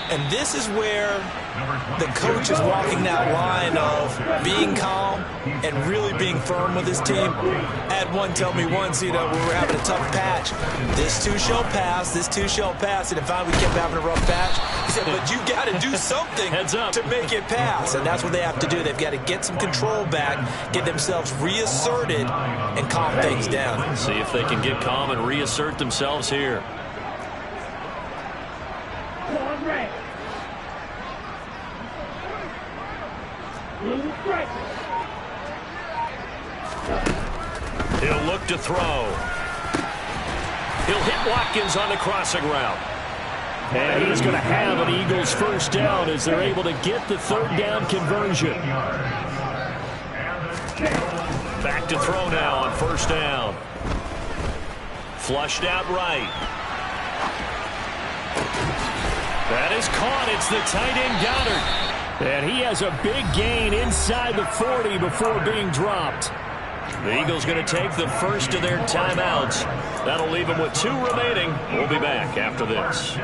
S5: And this is where the coach is walking that line of being calm and really being firm with his team. Had one tell me once, you know, we were having a tough patch. This too shall pass, this too shall pass. And if we kept having a rough patch, he said, but you got to do something to make it pass. And that's what they have to do. They've got to get some control back, get themselves reasserted, and calm things down.
S3: See if they can get calm and reassert themselves here. He'll look to throw. He'll hit Watkins on the crossing route.
S6: And he's going to have an Eagles first down as they're able to get the 3rd down conversion.
S3: Back to throw now on first down. Flushed out right.
S6: That is caught. It's the tight end Goddard. And he has a big gain inside the 40 before being dropped.
S3: The Eagles going to take the first of their timeouts. That'll leave them with 2 remaining. We'll be back after this.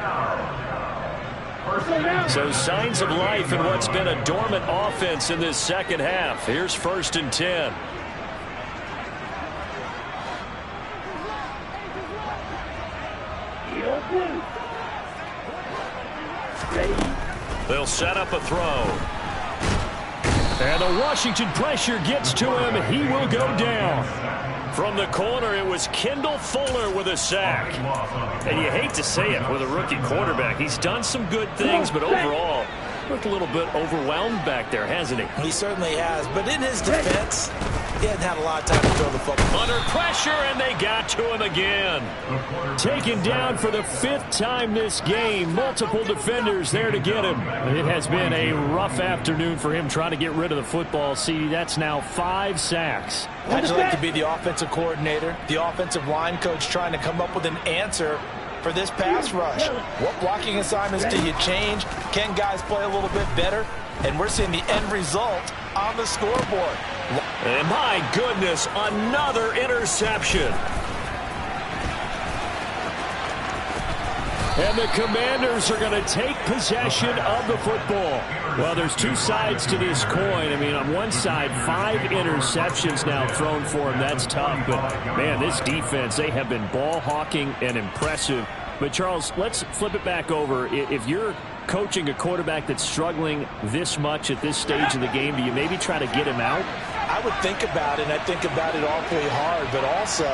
S6: So signs of life in what's been a dormant offense in this second half. Here's 1st and 10.
S3: They'll set up a throw.
S6: And the Washington pressure gets to him. He will go down.
S3: From the corner, it was Kendall Fuller with a sack. And you hate to say it with a rookie quarterback. He's done some good things, but overall, Looked a little bit overwhelmed back there, hasn't he?
S5: He certainly has, but in his defense, he hadn't had a lot of time to throw the football.
S3: Under pressure, and they got to him again.
S6: Taken down for the 5th time this game. Multiple defenders there to get him. It has been a rough afternoon for him trying to get rid of the football. See, that's now 5 sacks.
S5: How'd you like to be the offensive coordinator, the offensive line coach trying to come up with an answer for this pass rush? What blocking assignments do you change? Can guys play a little bit better? And we're seeing the end result on the scoreboard.
S3: And my goodness, another interception.
S6: And the Commanders are going to take possession of the football. Well, there's 2 sides to this coin. I mean, on one side, 5 interceptions now thrown for him. That's tough. But, man, this defense, they have been ball hawking and impressive. But, Charles, let's flip it back over. If you're coaching a quarterback that's struggling this much at this stage of the game, do you maybe try to get him out?
S5: I would think about it, and I think about it awfully hard, but also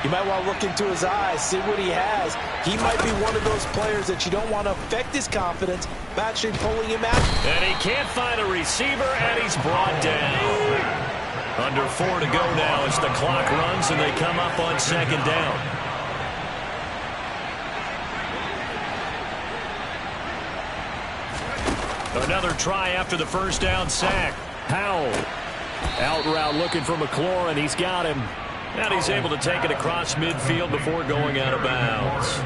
S5: you might want to look into his eyes, see what he has. He might be one of those players that you don't want to affect his confidence by actually pulling him out.
S3: And he can't find a receiver, and he's brought down. Under 4 to go now as the clock runs, and they come up on 2nd down. Another try after the 1st down sack.
S6: Howell. Out route looking for McLaurin, and he's got him.
S3: And he's able to take it across midfield before going out of bounds.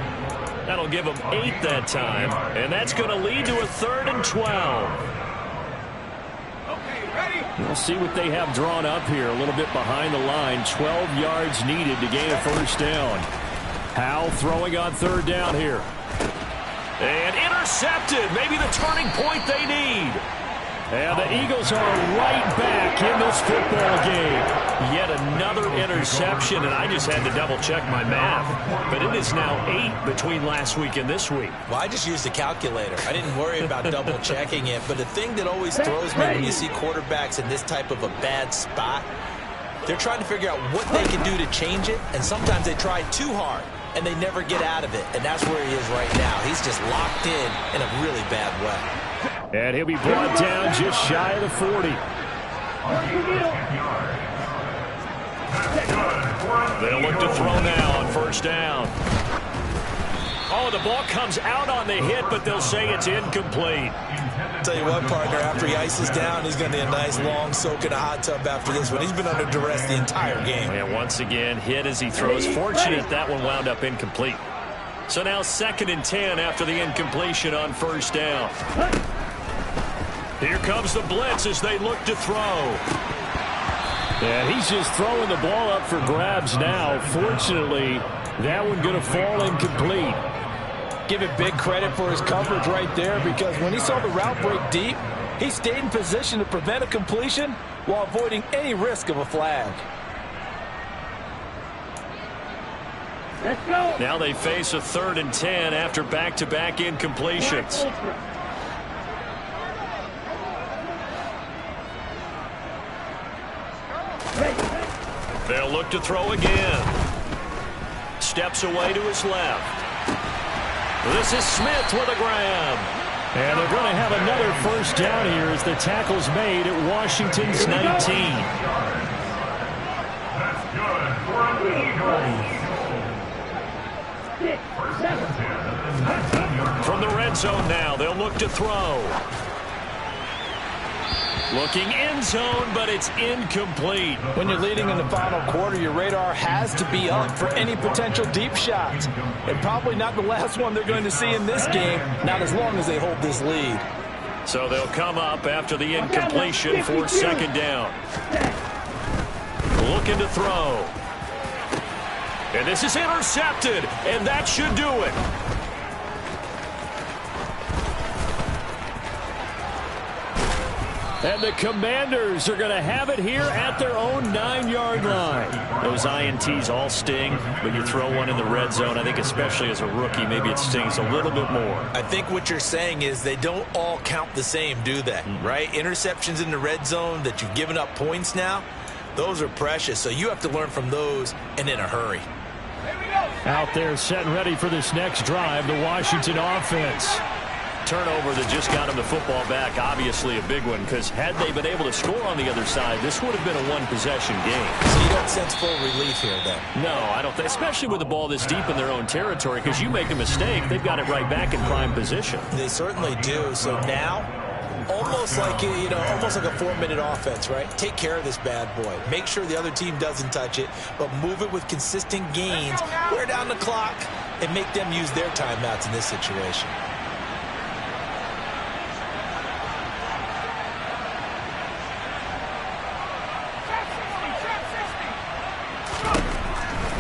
S3: That'll give him 8 that time, and that's going to lead to a 3rd and 12.
S6: We'll see what they have drawn up here. A little bit behind the line. 12 yards needed to gain a 1st down. Howell throwing on 3rd down here.
S3: And intercepted. Maybe the turning point they need.
S6: And the Eagles are right back in this football game.
S3: Yet another interception, and I just had to double-check my math. But it is now 8 between last week and this week.
S5: Well, I just used a calculator. I didn't worry about double-checking it. But the thing that always throws me when you see quarterbacks in this type of a bad spot, they're trying to figure out what they can do to change it, and sometimes they try too hard, and they never get out of it. And that's where he is right now. He's just locked in a really bad way.
S6: And he'll be brought down just shy of the 40.
S3: They'll look to throw now on 1st down. Oh, the ball comes out on the hit, but they'll say it's incomplete.
S5: Tell you what, partner, after he ices down, he's going to need a nice long soak in a hot tub after this one. He's been under duress the entire game.
S3: And once again, hit as he throws. Fortunate that one wound up incomplete. So now 2nd and 10 after the incompletion on 1st down. Here comes the blitz as they look to throw.
S6: And he's just throwing the ball up for grabs now. Fortunately, that one going to fall incomplete.
S5: Give it big credit for his coverage right there, because when he saw the route break deep, he stayed in position to prevent a completion while avoiding any risk of a flag.
S6: Let's go.
S3: Now they face a 3rd and 10 after back-to-back incompletions. They'll look to throw again. Steps away to his left. This is Smith with a grab.
S6: And they're going to have another 1st down here as the tackle's made at Washington's 19.
S4: That's good for the Eagles.
S3: From the red zone now, they'll look to throw. Looking end zone, but it's incomplete.
S5: When you're leading in the final quarter, your radar has to be up for any potential deep shots. And probably not the last one they're going to see in this game, not as long as they hold this lead.
S3: So they'll come up after the incompletion for 2nd down. Looking to throw. And this is intercepted, and that should do it.
S6: And the Commanders are going to have it here at their own 9-yard line.
S3: Those INTs all sting, but you throw one in the red zone. I think especially as a rookie, maybe it stings a little bit more.
S5: I think what you're saying is they don't all count the same, do they? Right? Interceptions in the red zone that you've given up points now, those are precious. So you have to learn from those and in a hurry.
S6: Out there set and ready for this next drive, the Washington offense.
S3: Turnover that just got him the football back, obviously a big one, because had they been able to score on the other side, this would have been a one-possession game.
S5: So you don't sense full relief here, then?
S3: No, I don't think, especially with the ball this deep in their own territory, because you make a mistake, they've got it right back in prime position.
S5: They certainly do. So now, almost like almost like a 4-minute offense, right? Take care of this bad boy. Make sure the other team doesn't touch it, but move it with consistent gains. Wear down the clock and make them use their timeouts in this situation.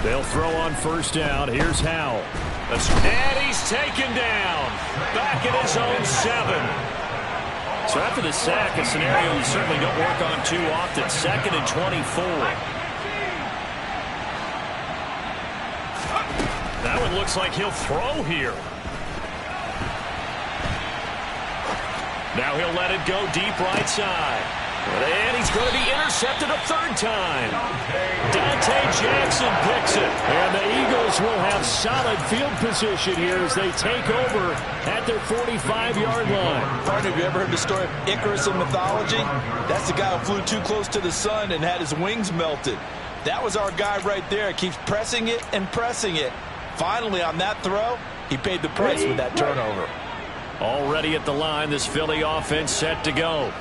S6: They'll throw on first down. Here's Howell.
S3: And he's taken down. Back at his own 7. So after the sack, a scenario you certainly don't work on too often. 2nd and 24. That one looks like he'll throw here. Now he'll let it go deep right side. And he's going to be intercepted a 3rd time. Dante Jackson picks it.
S6: And the Eagles will have solid field position here as they take over at their 45-yard line.
S5: Partner, have you ever heard the story of Icarus in mythology? That's the guy who flew too close to the sun and had his wings melted. That was our guy right there. Keeps pressing it and pressing it. Finally, on that throw, he paid the price with that turnover.
S3: Already at the line, this Philly offense set to go.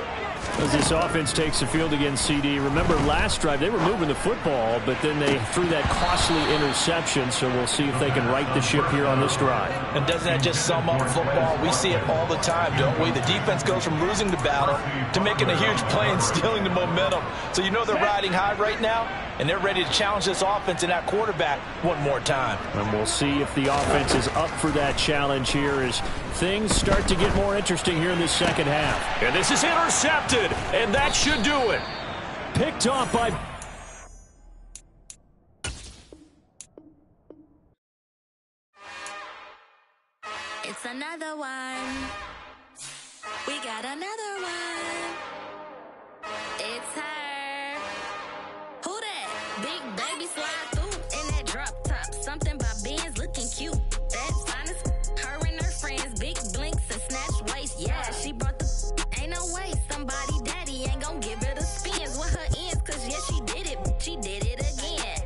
S6: As this offense takes the field against CD, remember last drive they were moving the football, but then they threw that costly interception, so we'll see if they can right the ship here on this drive.
S5: And doesn't that just sum up football? We see it all the time, don't we? The defense goes from losing the battle to making a huge play and stealing the momentum. So you know they're riding high right now, and they're ready to challenge this offense and that quarterback one more time.
S6: And we'll see if the offense is up for that challenge here as things start to get more interesting here in this second half.
S3: And this is intercepted, and that should do it.
S6: Picked off by...
S2: It's another one. We got another one. It's her. Who that? Big baby slide through in that drop top. Something by Benz looking cute. That's honest. Her and her friends, big blinks and snatch waist. Yeah, she brought the... Ain't no way somebody daddy ain't gon' give her the spins with her ends. Cause yeah, she did it. She did it again.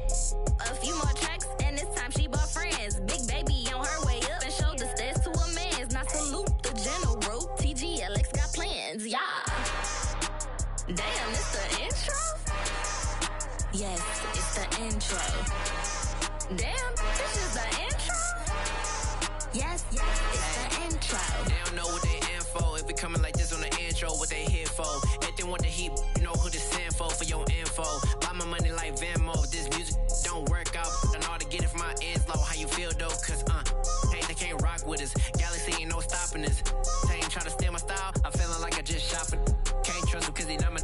S2: A few more tracks and this time she bought friends. Big baby on her way up and showed the stairs to a man's. Now salute the general. TGLX got plans. Yeah. Damn, it's the intro? Yes, it's the intro. Damn, this is the intro? Yes, it's the intro.
S7: They don't know what they in for. If we coming like this on the intro, what they here for? If they want the heat, you know who to send for your info. Buy my money like Venmo. If this music don't work out, I know how to get it from my ends low. How you feel though? Cause hey, they can't rock with us. Galaxy ain't no stopping this. They ain't trying to steal my style. I'm feeling like I just shot for. Can't trust them cause they not my.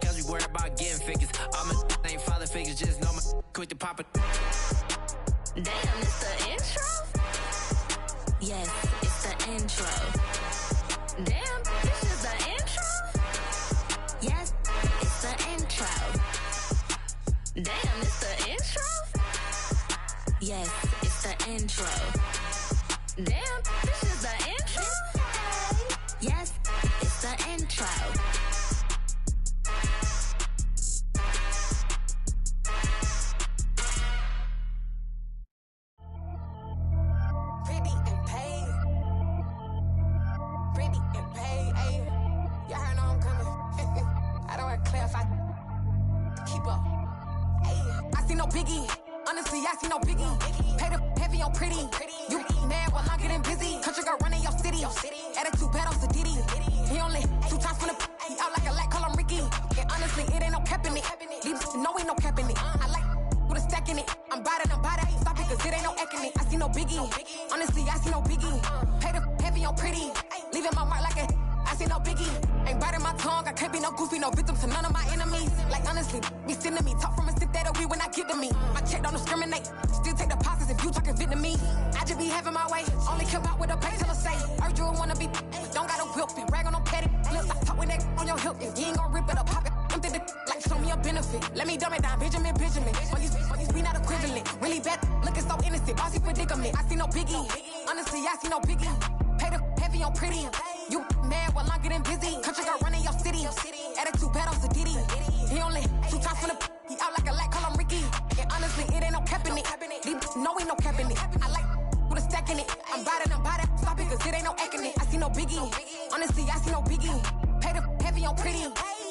S7: Cause we worried about getting figures. All my ain't father figures, just know my quick to pop it.
S2: Damn, it's the intro? Yes, it's the intro. Damn, this is the intro? Yes, it's the intro. Damn, it's the intro? Yes, it's the intro. Damn, this is the intro? Yes, it's the intro.
S8: on pretty. You mad while I'm getting busy. Country girl running your city. Attitude bad on Diddy. He only 2 times from the he out like a light, call him Ricky. And honestly, it ain't no cap in it. These know ain't no cap in it. I like with a stack in it. I'm bout it, stop it, cause it ain't no acting it. I see no biggie. Honestly, I see no biggie. Pay the heavy on pretty.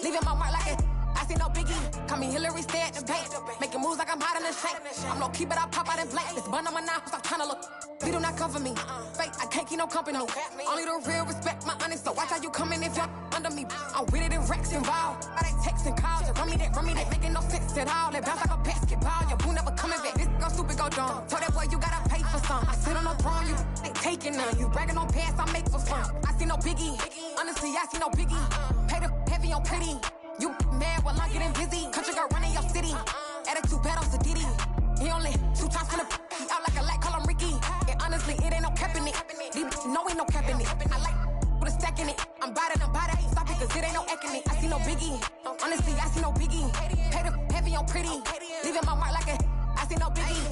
S8: Leaving my mark like it. I see no biggie. Call me Hillary, stay at the bank. Making moves like I'm hot in the shank. I'm low key, but I pop out in blank. This bun on my knife, stop trying to look. We do not cover me. Fake, I can't keep no company. Only the real respect my honest. So watch how you coming if you're under me. I'm with it in Rex involved. All they text and calls. Run me, they making no sense at all. They bounce like a basketball. Your boo never coming back. This go stupid, go dumb. Told that boy you gotta pay for some. I sit on the throne, you they taking none. You bragging on past, I make for fun. I see no biggie. Honestly, I see no biggie. Pay the heavy on pretty. You mad while I'm getting busy. Country girl running your city. Attitude bad on Diddy. He only 2 times from the he out like a light, call him Ricky. And honestly, it ain't no cap in it. These know ain't no cap in it. I like with a stack in it. I'm bout it, stop it, cause it ain't no acting it. I see no biggie. Honestly, I see no biggie. Pay the heavy on pretty. Leaving my mark like a I see no biggie.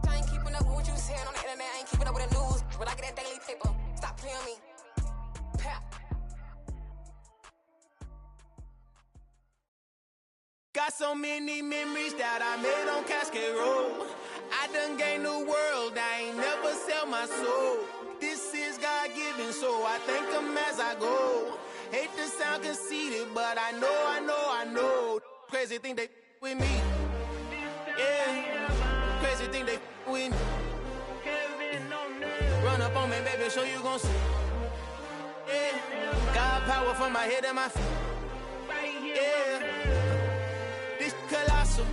S8: I ain't keeping up with what you saying on the internet. I ain't keeping up with the news. But I get that daily paper. Stop playing me. Pap.
S1: Got so many memories that I made on Cascade Road. I done gained the world, I ain't never sell my soul. This is God-given, so I thank him as I go. Hate to sound conceited, but I know. Crazy thing they with me. Yeah, crazy thing they with me. Run up on me, baby, show you gon' see. Yeah, got power from my head and my feet. Yeah. Colossal,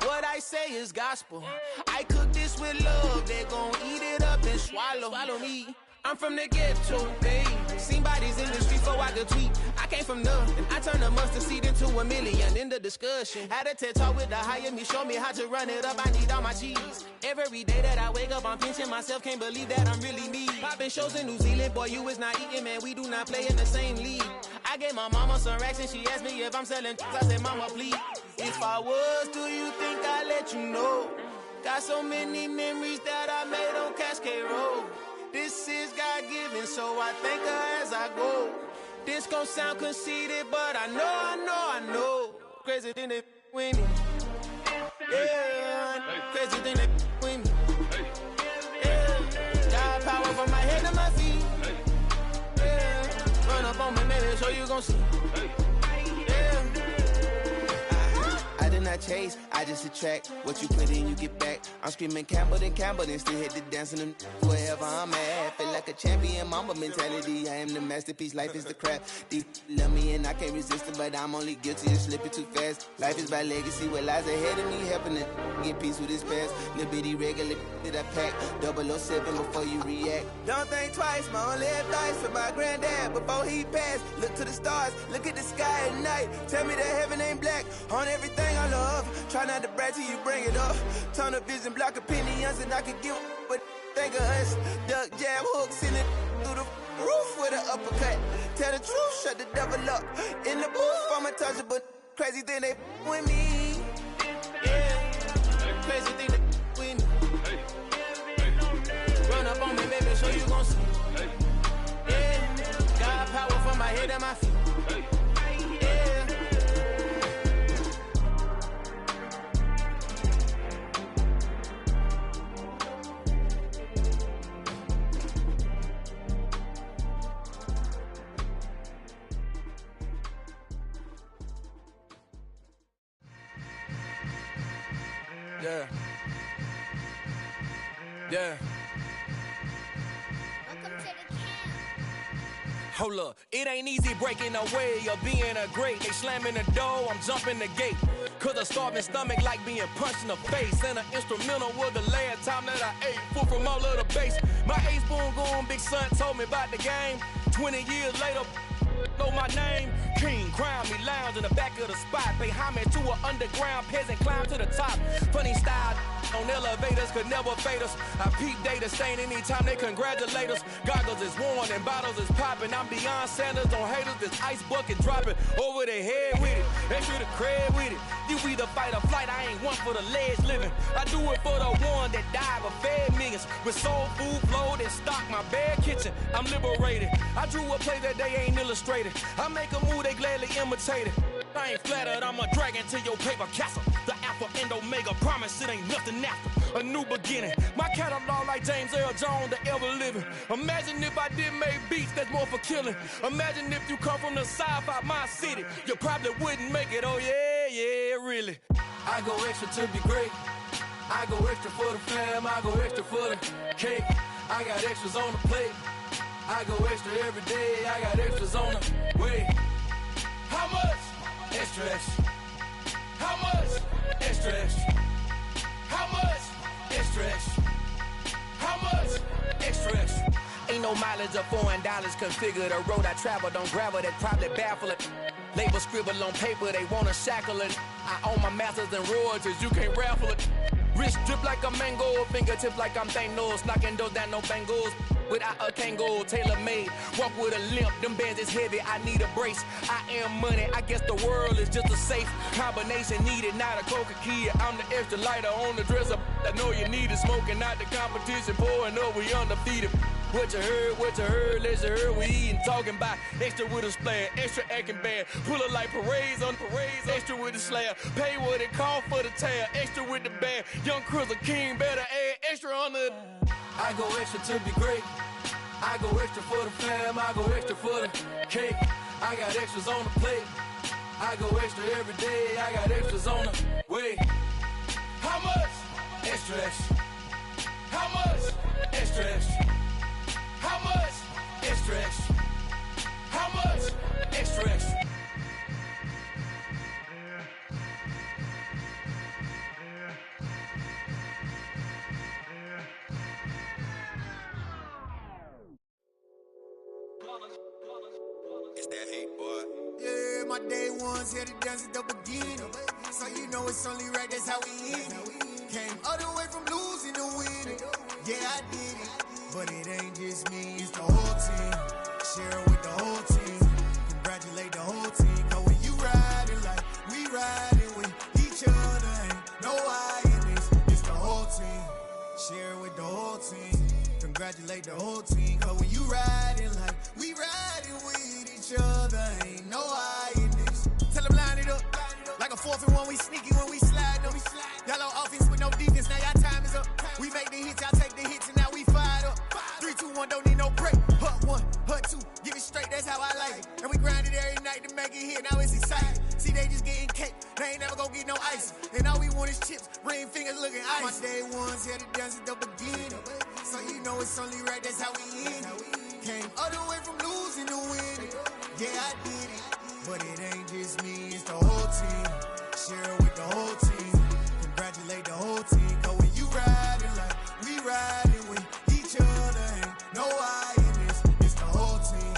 S1: what I say is gospel. I cook this with love, they gon' eat it up and swallow me. I'm from the ghetto, babe. Seen bodies in the street before I could tweet. I came from nothing, I turned a mustard seed into a million. In the discussion, had a TED talk with the higher me, show me how to run it up. I need all my cheese. Every day that I wake up, I'm pinching myself, can't believe that I'm really me. Popping shows in New Zealand, boy, you is not eating, man. We do not play in the same league. I gave my mama some racks and she asked me if I'm selling. I said, mama, please. If I was, do you think I'd let you know? Got so many memories that I made on Cascade Road. This is God-given, so I thank her as I go. This gon' sound conceited, but I know. Crazy thing they with me. Yeah, crazy thing they with me. Yeah, got power from my head to my feet. Yeah, run up on me, maybe so you gon' see. Yeah. I did not chase, I just attract. What you put in, you get back. I'm screaming Campbell, then still hit the dance and them wherever I'm at. Feel like a champion, mama mentality. I am the masterpiece, life is the crap. Deep love me and I can't resist it, but I'm only guilty of slipping too fast. Life is by legacy, what lies ahead of me, helping to get peace with his past. Little bitty regular that I pack, 007 before you react. Don't think twice, my only advice for my granddad before he passed. Look to the stars, look at the sky at night. Tell me that heaven ain't black on everything I love. Try not to brag till you bring it up. Tunnel vision, block opinions, and I could give but think of us. Duck jab hooks in it through the roof with an uppercut. Tell the truth, shut the devil up. In the booth, I'm untouchable. Crazy thing they with me. Yeah, crazy thing they with me. Run up on me, baby, so you gon' see. Yeah, got power from my head and my feet. Yeah. Hold up, it ain't easy breaking away or being a great. They slamming the door, I'm jumping the gate. Cause a starving stomach like being punched in the face. And an instrumental was the last time that I ate. Full from all of the bass. My ace boom goon, big son told me about the game. 20 years later, know my name. King, crown me, lounge in the back of the spot. Pay homage to an underground peasant, climb to the top. Funny style, On elevators could never fade us. I peep data stain anytime they congratulate us. Goggles is worn and bottles is popping. I'm beyond Sanders on haters. This ice bucket dropping over their head with it. Extra the cred with it. You either fight or flight. I ain't one for the ledge living. I do it for the one that died but fed millions. With soul food flowed and stock my bare kitchen. I'm liberated. I drew a play that they ain't illustrated. I make a move they gladly imitated. I ain't flattered, I'm a dragon to your paper castle. The Alpha and Omega, promise it ain't nothing after. A new beginning. My catalog like James Earl Jones, the ever living. Imagine if I did make beats that's more for killing. Imagine if you come from the sci-fi, my city. You probably wouldn't make it, oh yeah, really. I go extra to be great. I go extra for the fam, I go extra for the cake. I got extras on the plate. I go extra every day, I got extras on the way. How much? Extra, extra. How much? Extra, extra. How much? Extra, extra. How much? Extra, extra. Ain't no mileage of $4 configure the road I travel. Don't gravel that probably baffle it. Label scribble on paper, they wanna shackle it. I own my masters and royalties, you can't raffle it. Wrist drip like a mango, fingertip like I'm Thanos. Knocking those down, no bangles. Without a Kango, tailor-made. Walk with a limp, them bands is heavy, I need a brace. I am money, I guess the world is just a safe combination needed, not a coca key. I'm the extra lighter on the dresser. I know you need it, smoking out the competition, pouring up, we undefeated. What you heard, let's hear we eatin', talking about extra with a splash, extra acting bad, pull it like parades on parades, extra with the slab, pay what it cost for the tab, extra with the band, young Chris a king, better add extra on the. I go extra to be great, I go extra for the fam, I go extra for the cake, I got extras on the plate, I go extra every day, I got extras on the way. How much? Extra, extra. How much? Extra, extra. How much? Extra, extra. How much? Extra, extra.
S9: It's that hate, boy. Yeah, my day ones here to dance at the beginning. So you know it's only right, that's how we end it. Came all the way from losing to winning. Yeah, I did it. But it ain't just me, it's the whole team. Share with the whole team. Congratulate the whole team. Cause when you riding like we riding with each other, ain't no I in this. It's the whole team. Share with the whole team. Congratulate the whole team. Cause when you riding like we riding with each other, ain't no I in this. Tell them line it up. Like a 4th and 1, we sneaky when we slide them. Y'all on offense with no defense, now y'all time is up. We make the hits, y'all take the hits, and now we fired up. 3, 2, 1, don't need no break. Hut 1, hut 2, give it straight, that's how I like it. And we grind it every night to make it hit, now it's exciting. See, they just getting cake, they ain't never gonna get no ice. And all we want is chips, ring fingers looking ice. My day ones here to dance at the beginning. So you know it's only right, that's how we end it. Came all the way from losing to winning. Yeah, I did it. But it ain't just me, it's the whole team. Share with the whole team. Congratulate the whole team. Cause when you riding like we riding with each other, ain't no I in this. It's the whole team.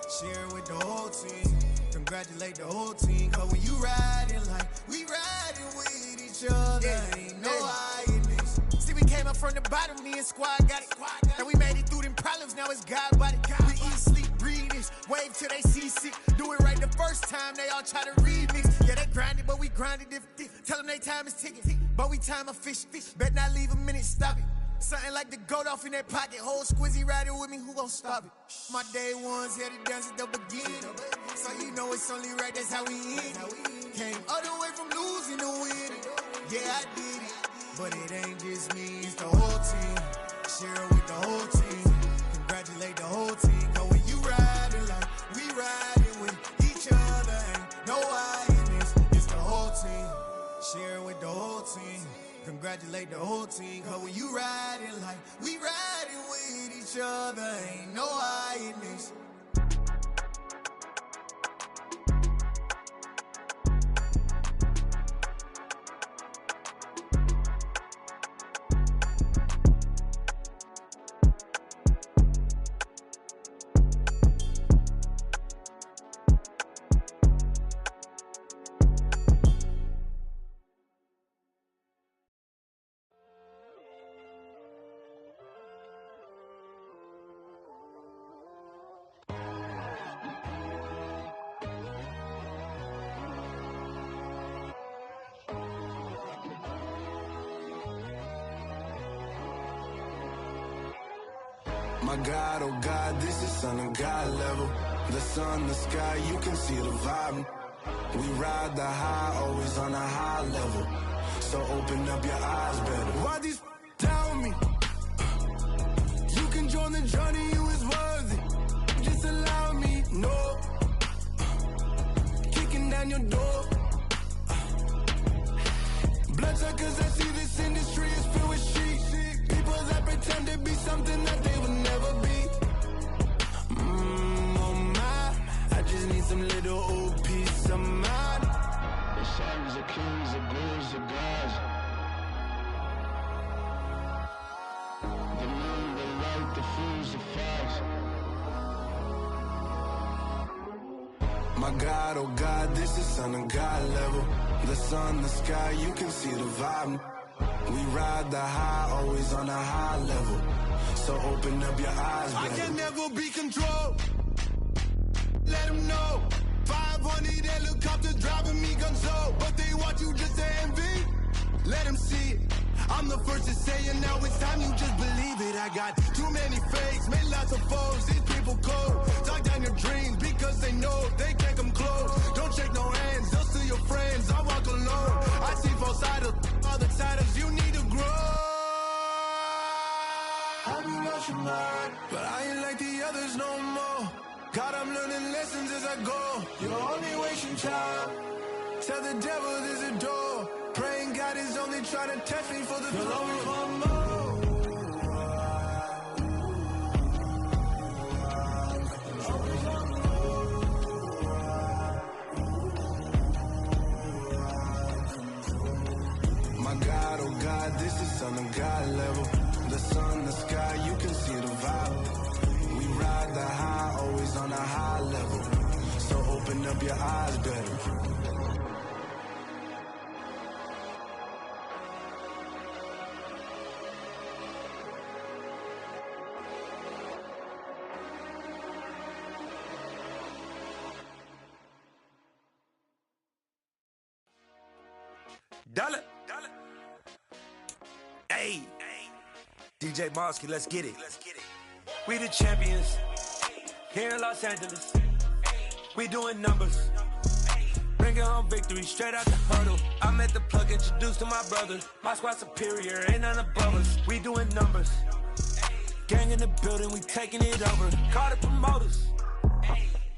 S9: Share with the whole team. Congratulate the whole team. Cause when you riding like we riding with each other, ain't no I in this. See, we came up from the bottom, me and squad got it. And we made it through them problems, now it's God body. We eat, sleep, breathe this. Wave till they see sick. Do it right the first time, they all try to remix. Yeah, they grinded, but we grinded different. Tell them they time is ticking, but we time a fish. Bet not leave a minute, stop it. Something like the goat off in that pocket. Whole squizzy riding with me, who gon' stop it? My day ones here to dance at the beginning. So you know it's only right, that's how we end it. Came all the way from losing to winning. Yeah, I did it. But it ain't just me, it's the whole team. Share with the whole team. Congratulate the whole team. Cause when you riding like we riding with each other, ain't no I in this. It's the whole team. Share with the whole team. Congratulate the whole team. Cause when you riding like we riding with each other, ain't no I in this.
S1: My God, oh God, this is son of God level. The sun, the sky, you can see the vibe. We ride the high, always on a high level. So open up your eyes better. Why these tell me? You can join the journey, you is worthy. Just allow me, no. Kicking down your door. Bloodsuckers, I see this industry is filled with sheep. People that pretend to be something that they will never be. Oh my, I just need some little old peace of mind. The sons of kings, the gurus of gods. The moon, the light, the fools, the facts. My God, oh God, this is son of God level. The sun, the sky, you can see the vibe. We ride the high, always on a high level. So open up your eyes, baby. I can never be controlled. Let them know. 500 helicopters driving me gonzo. But they want you just to envy. Let them see it. I'm the first to say it, now it's time you just believe it. I got too many fakes, made lots of foes. These people cold. Talk down your dreams because they know they can't come close. Don't shake no hands, they'll steal your friends. I walk alone. I see both sides, other titles, you need to grow. I've been lost your mind, but I ain't like the others no more. God, I'm learning lessons as I go. You're only wasting time. Tell the devil there's a door. Praying God is only trying to test me for the throne. My God, oh God, this is son of God level. The sun, the sky, you can see the vibe. We ride the high, always on a high level. So open up your eyes better.
S10: Dollar. Hey. DJ Mosky, let's get it. We the champions. Here in Los Angeles. We doing numbers. Bringing home victory straight out the huddle. I'm at the plug, introduced to my brother. My squad superior, ain't none above us. We doing numbers. Gang in the building, we taking it over. Call the promoters.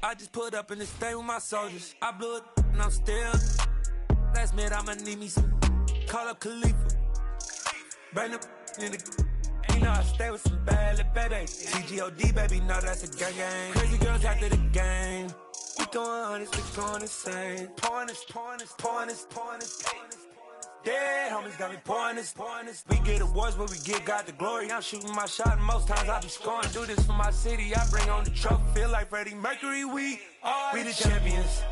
S10: I just put up in this thing with my soldiers. I blew it and I'm still. Last minute, I'ma need me some. Call up Khalifa. Bring up in the. You know I stay with some bad little baby. TGOD, baby, no, that's a gang gang. Crazy girls after the game. We throwing hundreds, we going insane. Pouring this. Dead homies got me pouring this. We get awards, but we get God the glory. I'm shooting my shot, and most times I be scoring. Do this for my city, I bring on the trophy. Feel like Freddie Mercury, we the champions.